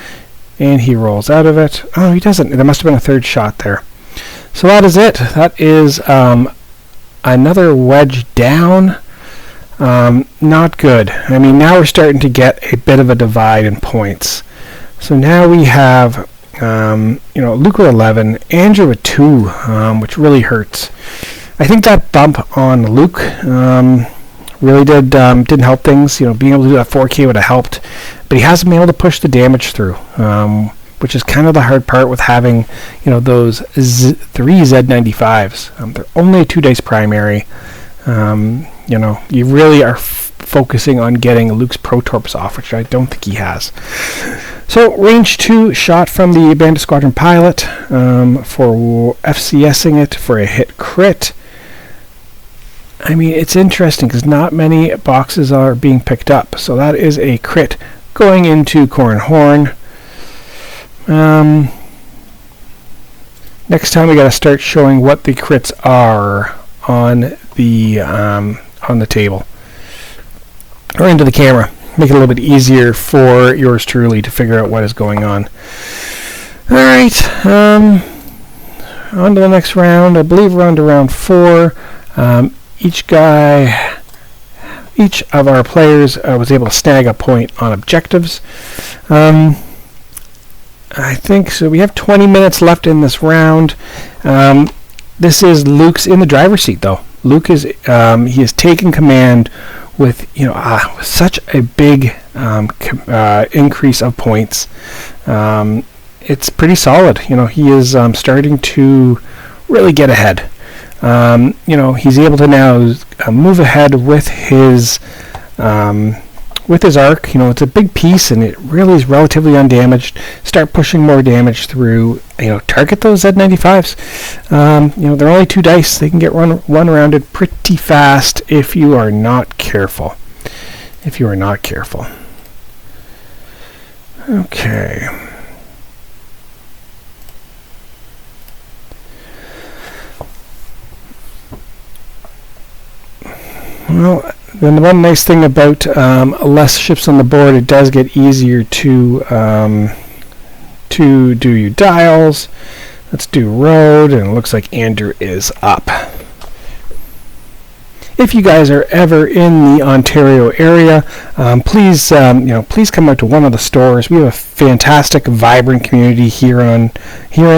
and he rolls out of it. Oh, he doesn't. There must have been a third shot there. So that is it. That is another wedge down. Not good. I mean, now we're starting to get a bit of a divide in points. So now we have, Luke with 11, Andrew with 2, which really hurts. I think that bump on Luke really didn't help things. Being able to do that 4K would have helped, but he hasn't been able to push the damage through, which is kind of the hard part with having, those 3 Z95s. They're only a 2 dice primary. You really are focusing on getting Luke's Protorps off, which I don't think he has. So range 2 shot from the Bandit Squadron pilot for FCSing it for a hit crit. I mean, it's interesting because not many boxes are being picked up. So that is a crit going into Corin Horn. Next time we got to start showing what the crits are on the table or into the camera. Make it a little bit easier for yours truly to figure out what is going on. All right, on to the next round. I believe we're on to round 4. Each of our players was able to snag a point on objectives. I think so. We have 20 minutes left in this round. This is Luke's in the driver's seat, though. Luke is he has taken command with such a big increase of points. It's pretty solid. He is starting to really get ahead. He's able to now move ahead with his arc. It's a big piece, and it really is relatively undamaged. Start pushing more damage through. Target those Z95s. They're only 2 dice. They can get one rounded pretty fast if you are not careful. Okay. Well, then the one nice thing about less ships on the board, it does get easier to do your dials. Let's do road, and it looks like Andrew is up. If you guys are ever in the Ontario area, please come out to one of the stores. We have a fantastic, vibrant community here in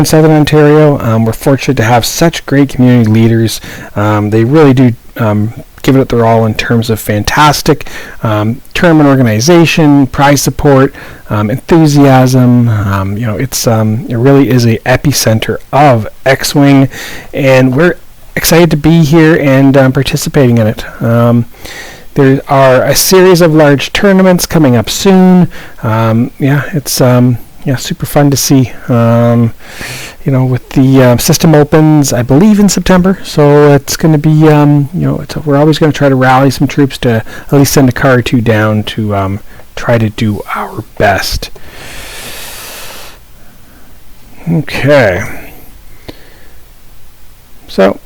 Southern Ontario. We're fortunate to have such great community leaders. They really do give it their all in terms of fantastic tournament organization, prize support, enthusiasm. It really is a epicenter of X-Wing, and we're excited to be here and participating in it. There are a series of large tournaments coming up soon. It's super fun to see. With the system opens, I believe, in September. So it's going to be, we're always going to try to rally some troops to at least send a car or two down to try to do our best. Okay. So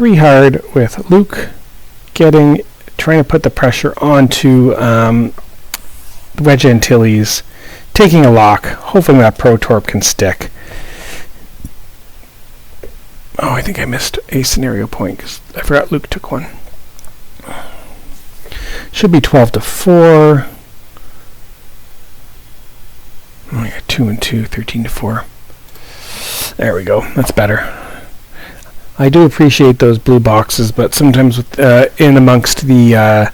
3 hard with Luke trying to put the pressure onto Wedge Antilles, taking a lock, hoping that Pro Torp can stick. Oh, I think I missed a scenario point because I forgot Luke took one. Should be 12-4. Oh, I got 2 and 2, 13-4. There we go. That's better. I do appreciate those blue boxes, but sometimes with, in amongst the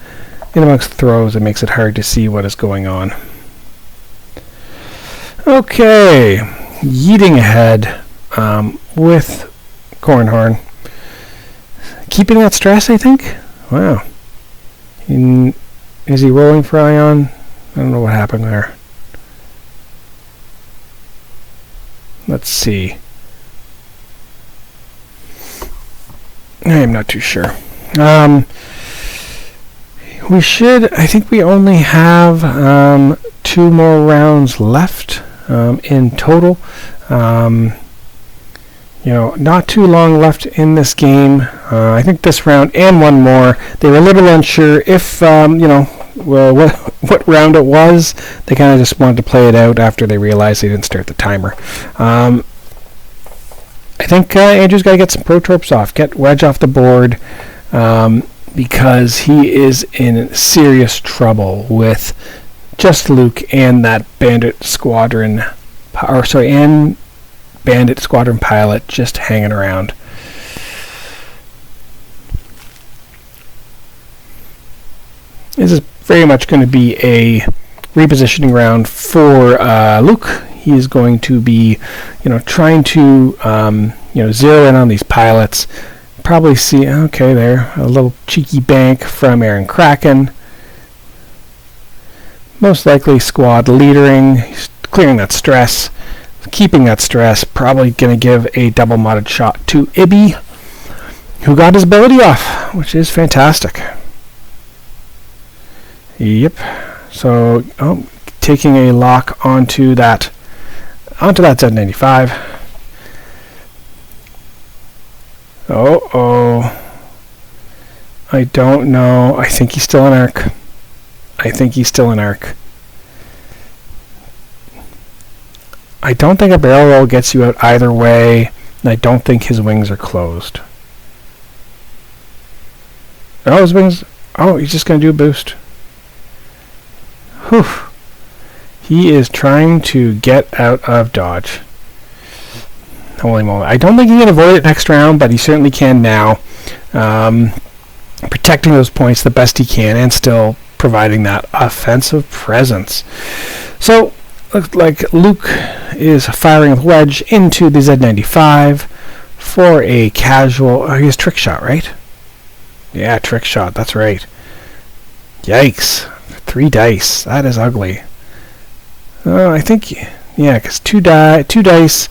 throws, it makes it hard to see what is going on. Okay, yeeting ahead with Cornhorn. Keeping that stress, I think. Wow. Is he rolling for Ion? I don't know what happened there. Let's see. I'm not too sure. I think we only have 2 more rounds left in total. Not too long left in this game. I think this round and one more. They were a little unsure if, what round it was. They kind of just wanted to play it out after they realized they didn't start the timer. I think Andrew's got to get some Pro Torps off, get Wedge off the board, because he is in serious trouble with just Luke and that Bandit Squadron pilot just hanging around. This is very much going to be a repositioning round for Luke. He is going to be, trying to, zero in on these pilots. Probably see, okay, there, a little cheeky bank from Aaron Kraken. Most likely squad leadering, he's clearing that stress, keeping that stress. Probably going to give a double modded shot to Ibby, who got his ability off, which is fantastic. Yep. So, taking a lock onto that Z95. I don't know. I think he's still in arc. I don't think a barrel roll gets you out either way, and I don't think his wings are closed. Oh, his wings... Oh, he's just going to do a boost. Whew. He is trying to get out of dodge. Holy moly. I don't think he can avoid it next round, but he certainly can now. Protecting those points the best he can and still providing that offensive presence. So, looks like Luke is firing with Wedge into the Z95 for a casual... he has trick shot, right? Yeah, trick shot, that's right. Yikes. 3 dice. That is ugly. I think, yeah, because 2 dice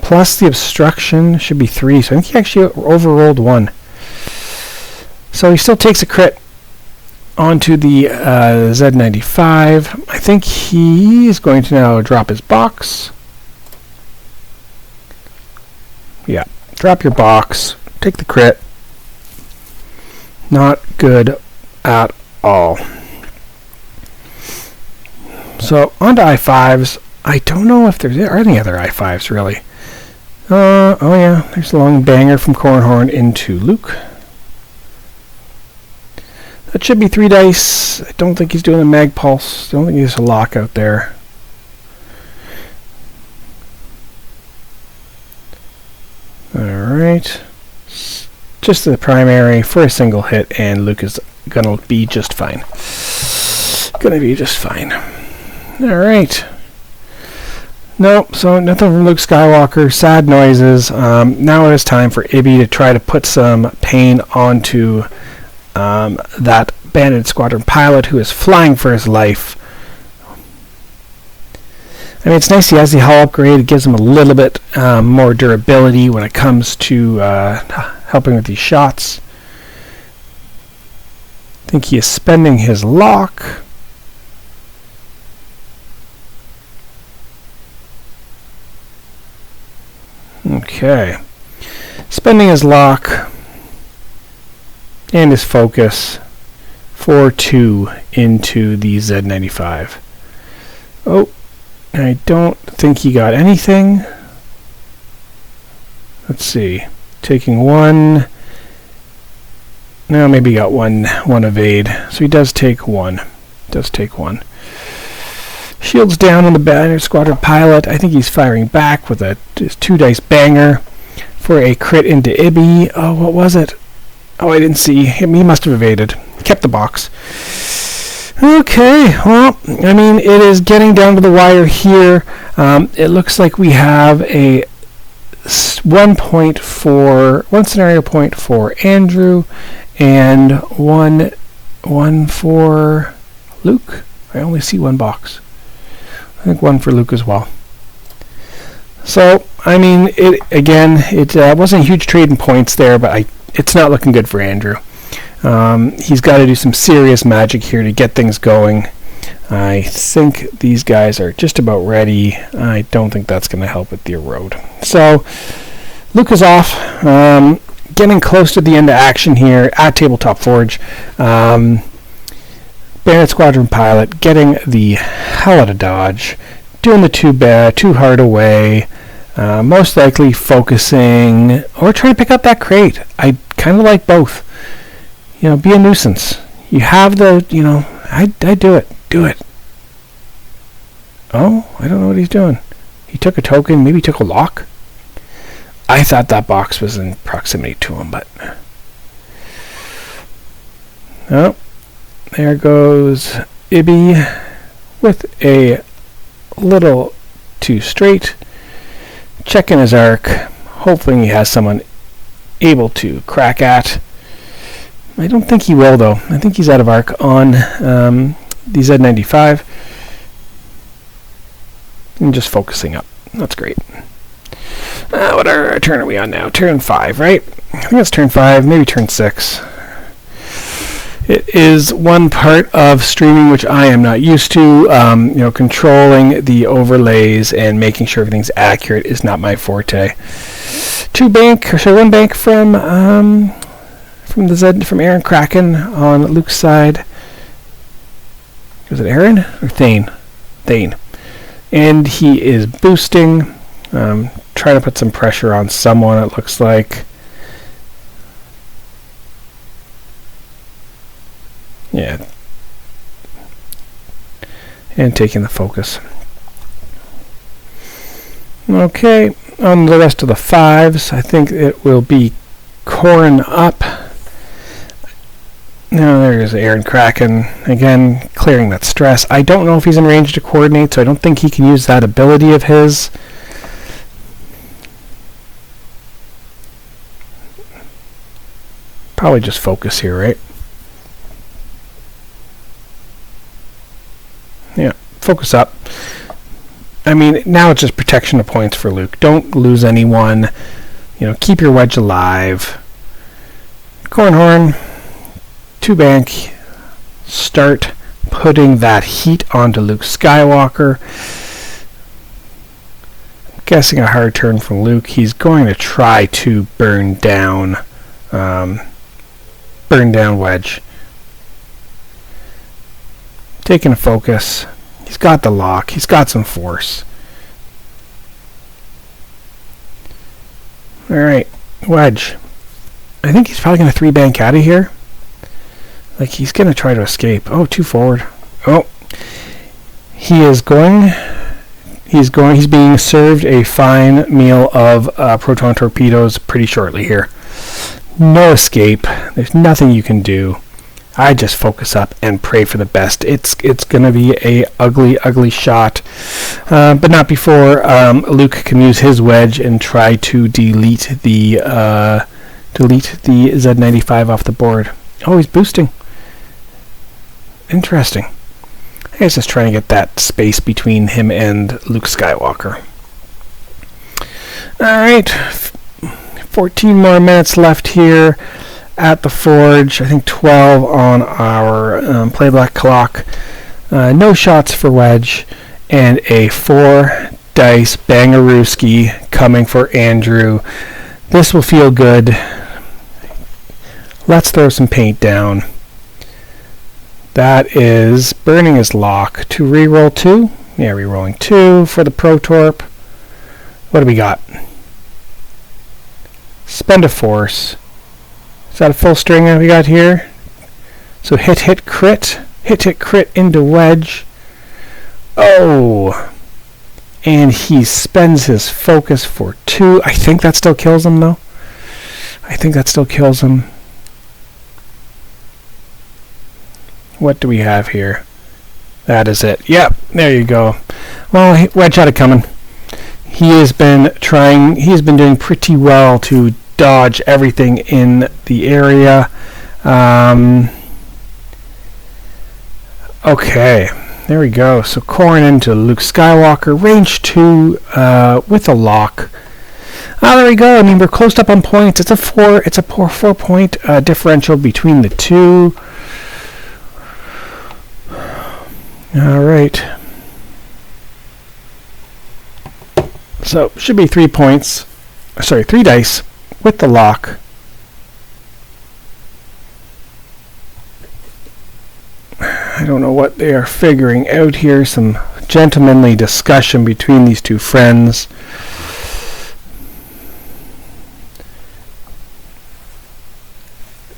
plus the obstruction should be 3. So I think he actually overrolled 1. So he still takes a crit onto the Z95. I think he is going to now drop his box. Yeah, drop your box. Take the crit. Not good at all. So, on to I5s. I don't know if there are any other I5s, really. Oh yeah, there's a long banger from Cornhorn into Luke. That should be 3 dice. I don't think he's doing a mag pulse. I don't think he's a lock out there. Alright. Just the primary for a single hit, and Luke is gonna be just fine. Alright. Nope, so nothing from Luke Skywalker. Sad noises. Now it is time for Ibby to try to put some pain onto that Bandit Squadron pilot who is flying for his life. I mean, it's nice he has the hull upgrade. It gives him a little bit more durability when it comes to helping with these shots. I think he is spending his lock. Okay. Spending his lock. and his focus 4-2 into the Z95. Oh, I don't think he got anything. Let's see. Taking one. No, maybe he got one evade. So he does take one. Shields down on the banner squadron pilot. I think he's firing back with a 2-dice banger for a crit into Ibby. Oh, what was it? Oh, I didn't see him. He must have evaded. Kept the box. Okay, well, I mean, it is getting down to the wire here. It looks like we have a 1 scenario point for Andrew and one for Luke. I only see one box. I think one for Luke as well. So, I mean, it wasn't a huge trade in points there, but it's not looking good for Andrew. He's got to do some serious magic here to get things going. I think these guys are just about ready. I don't think that's going to help with the road. So, Luke is off. Getting close to the end of action here at Tabletop Forge. Bayonet Squadron Pilot getting the hell out of dodge. Doing the too hard away. Most likely focusing or trying to pick up that crate. I kind of like both. Be a nuisance. You have the, I do it. Do it. Oh, I don't know what he's doing. He took a token, maybe took a lock. I thought that box was in proximity to him, but... Oh, there goes Ibby with a little too straight. Checking his arc. Hopefully he has someone able to crack at. I don't think he will, though. I think he's out of arc on the Z95. And just focusing up. That's great. What turn are we on now? Turn 5, right? I think it's turn 5, maybe turn 6. It is one part of streaming which I am not used to. Controlling the overlays and making sure everything's accurate is not my forte. One bank from Aaron Kraken on Luke's side. Was it Aaron or Thane? Thane. And he is boosting, trying to put some pressure on someone, it looks like. Yeah. And taking the focus. Okay, on the rest of the 5s, I think it will be Corin up. Now there's Aaron Kraken, again, clearing that stress. I don't know if he's in range to coordinate, so I don't think he can use that ability of his. Probably just focus here, right? Yeah, focus up. I mean, now it's just protection of points for Luke. Don't lose anyone. Keep your wedge alive. Cornhorn. 2 bank, start putting that heat onto Luke Skywalker. I'm guessing a hard turn from Luke. He's going to try to burn down Wedge. Taking a focus. He's got the lock. He's got some force. Alright, Wedge. I think he's probably going to 3 bank out of here. Like, he's going to try to escape. Oh, 2 forward. Oh. He's being served a fine meal of proton torpedoes pretty shortly here. No escape. There's nothing you can do. I just focus up and pray for the best. It's going to be a ugly shot. But not before Luke can use his wedge and try to delete the Z95 off the board. Oh, he's boosting. Interesting. I guess just trying to get that space between him and Luke Skywalker. Alright. 14 more minutes left here at the Forge. I think 12 on our play black clock. No shots for Wedge. And a 4-dice bangarooski coming for Andrew. This will feel good. Let's throw some paint down. That is burning his lock. To reroll 2. Yeah, rerolling 2 for the Protorp. What do we got? Spend a force. Is that a full stringer we got here? So hit, crit. Hit, crit into wedge. Oh! And he spends his focus for 2. I think that still kills him, though. I think that still kills him. What do we have here? That is it. Yep, there you go. Well, wedge had it coming. He has been doing pretty well to dodge everything in the area. Okay, there we go. So Corrin into Luke Skywalker, range 2 with a lock. There we go. I mean, we're closed up on points. It's a 4-point differential between the two. All right. So should be 3 points. Sorry, 3 dice with the lock. I don't know what they are figuring out here. Some gentlemanly discussion between these two friends.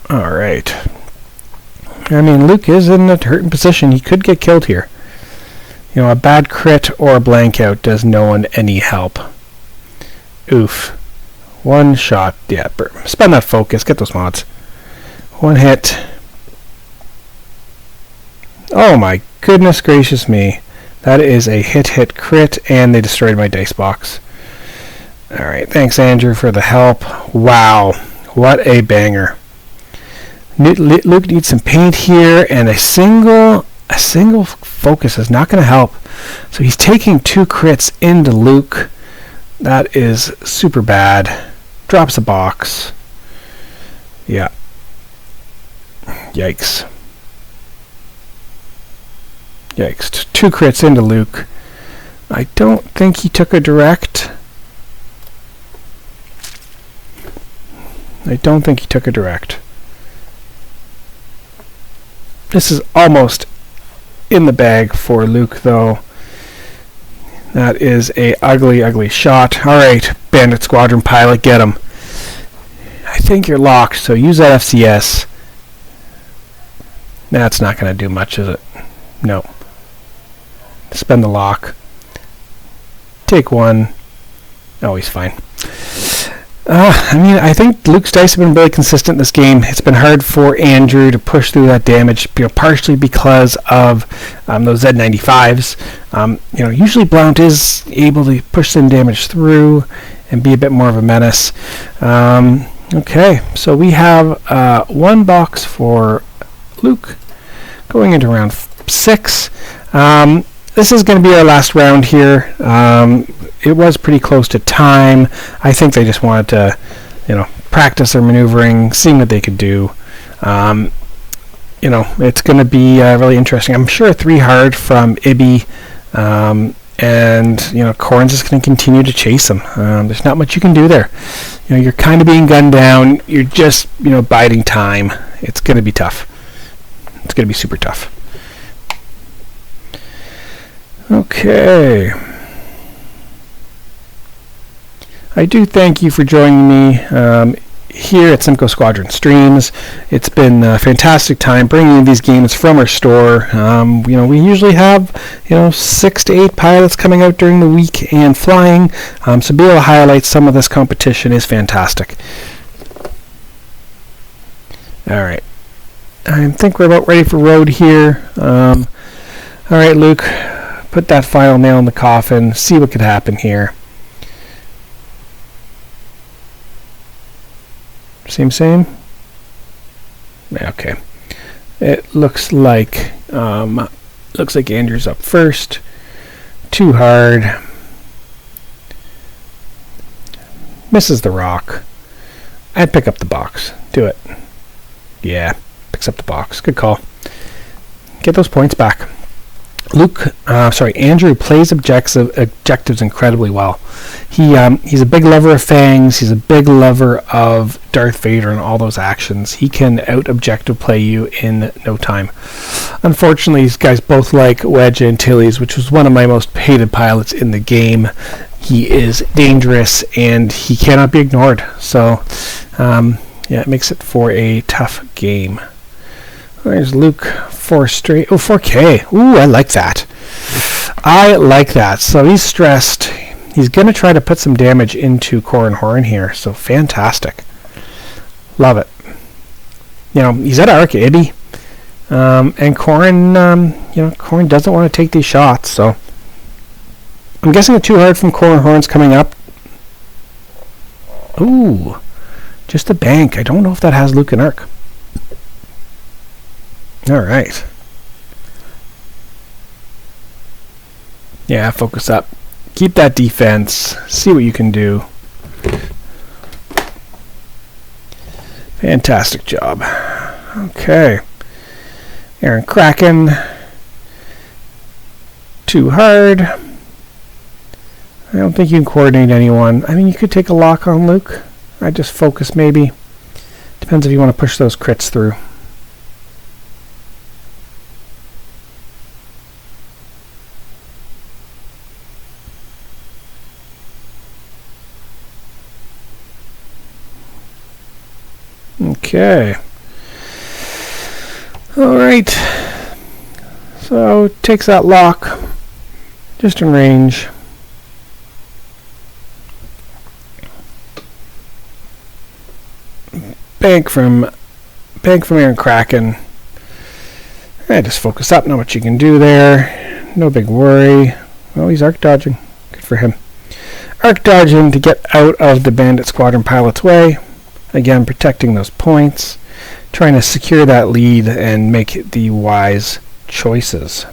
All right. I mean, Luke is in a hurting position. He could get killed here. You know, a bad crit or a blank out does no one any help. Oof. 1 shot. Yeah, spend that focus. Get those mods. 1 hit. Oh my goodness gracious me. That is a hit crit, and they destroyed my dice box. Alright, thanks Andrew for the help. Wow. What a banger. Luke needs some paint here, and a single focus is not going to help. So he's taking 2 crits into Luke. That is super bad. Drops a box. Yeah. Yikes. Yikes. 2 crits into Luke. I don't think he took a direct. This is almost in the bag for Luke, though. That is a ugly shot. All right, Bandit Squadron pilot, get him. I think you're locked, so use that FCS. That's not going to do much, is it? No. Spend the lock. Take 1. Oh, he's fine. I mean, I think Luke's dice have been really consistent this game. It's been hard for Andrew to push through that damage, partially because of those Z95s. Usually Blount is able to push some damage through and be a bit more of a menace. Okay, so we have 1 box for Luke going into round 6. This is going to be our last round here. It was pretty close to time. I think they just wanted to, practice their maneuvering, seeing what they could do. It's going to be really interesting. I'm sure 3 hard from Ibby, and Corrin's just going to continue to chase him. There's not much you can do there. You're kind of being gunned down. You're just, biding time. It's going to be tough. It's going to be super tough. Okay. I do thank you for joining me here at Simcoe Squadron Streams. It's been a fantastic time bringing you these games from our store. We usually have 6 to 8 pilots coming out during the week and flying. So be able to highlight some of this competition is fantastic. All right. I think we're about ready for road here. All right, Luke. Put that final nail in the coffin. See what could happen here. Same? Yeah, okay. It looks like Andrew's up first. 2 hard. Misses the rock. I'd pick up the box. Do it. Yeah, picks up the box. Good call. Get those points back. Andrew plays objectives incredibly well. He's a big lover of fangs. He's a big lover of Darth Vader and all those actions. He can out-objective play you in no time. Unfortunately, these guys both like Wedge Antilles, which was one of my most hated pilots in the game. He is dangerous and he cannot be ignored. So, it makes it for a tough game. There's Luke, 4 straight. Oh, 4K. Ooh, I like that. I like that. So he's stressed. He's going to try to put some damage into Corran Horn here. So fantastic. Love it. He's at Arc Ibby. And Corran, Corran doesn't want to take these shots. So I'm guessing it too hard from Corran Horn's coming up. Ooh, just a bank. I don't know if that has Luke and Arc. All right. Yeah, focus up. Keep that defense. See what you can do. Fantastic job. Okay. Aaron Kraken. Too hard. I don't think you can coordinate anyone. I mean, you could take a lock on Luke. I just focus maybe. Depends if you want to push those crits through. Okay. Alright. So, takes that lock. Just in range. Bank from Aaron Kraken. Just focus up, know what you can do there. No big worry. Well, he's arc dodging. Good for him. Arc dodging to get out of the Bandit Squadron pilot's way. Again, protecting those points, trying to secure that lead and make the wise choices.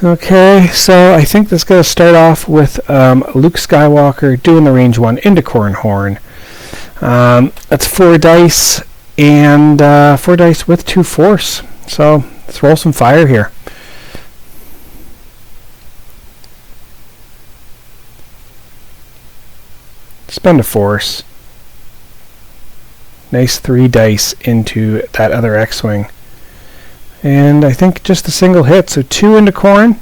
Okay, so I think this is going to start off with Luke Skywalker doing the range 1 into Corran Horn. That's 4 dice and 4 dice with 2 force. So let's roll some fire here. Spend a force. Nice 3 dice into that other X-Wing. And I think just a single hit, so 2 into Corran,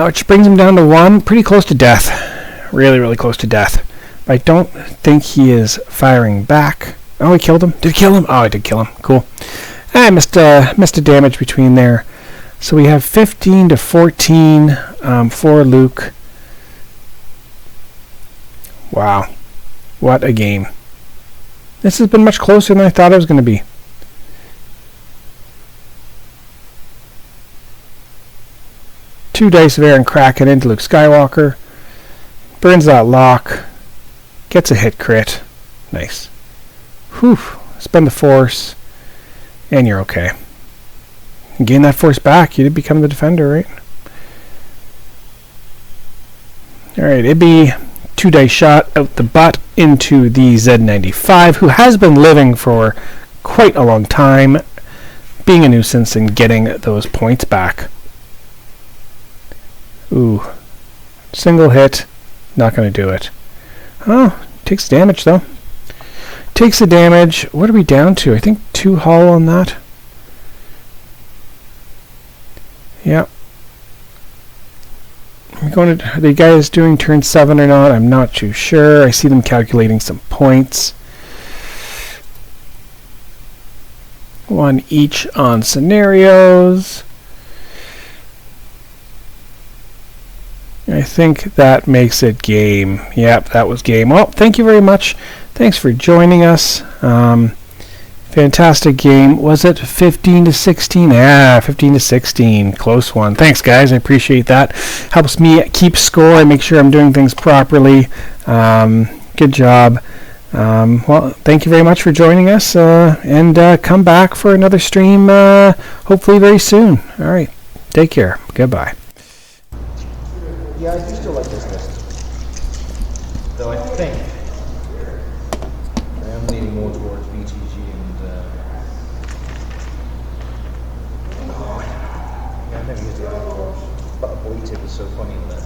which brings him down to 1. Pretty close to death. Really, really close to death. But I don't think he is firing back. Oh, he killed him. Did he kill him? Oh, I did kill him. Cool. I missed a damage between there. So we have 15 to 14 for Luke. Wow. What a game. This has been much closer than I thought it was going to be. Two dice of Aaron Kraken into Luke Skywalker. Burns that lock. Gets a hit crit. Nice. Whew. Spend the force. And you're okay. Gain that force back. You did become the defender, right? Alright, it'd be 2 dice shot out the butt into the Z95, who has been living for quite a long time, being a nuisance and getting those points back. Ooh. Single hit. Not going to do it. Oh, takes damage though. Takes the damage. What are we down to? I think 2 hull on that. Yep. Are the guys doing turn 7 or not? I'm not too sure. I see them calculating some points. 1 each on scenarios. I think that makes it game. Yep, that was game. Well, thank you very much. Thanks for joining us. Fantastic game. Was it 15 to 16? Yeah, 15 to 16. Close one. Thanks, guys. I appreciate that. Helps me keep score and make sure I'm doing things properly. Good job. Well, thank you very much for joining us. And come back for another stream hopefully very soon. All right. Take care. Goodbye.
Yeah, I do still like this list. Though I think I am leaning more towards BTG and yeah, so funny in that.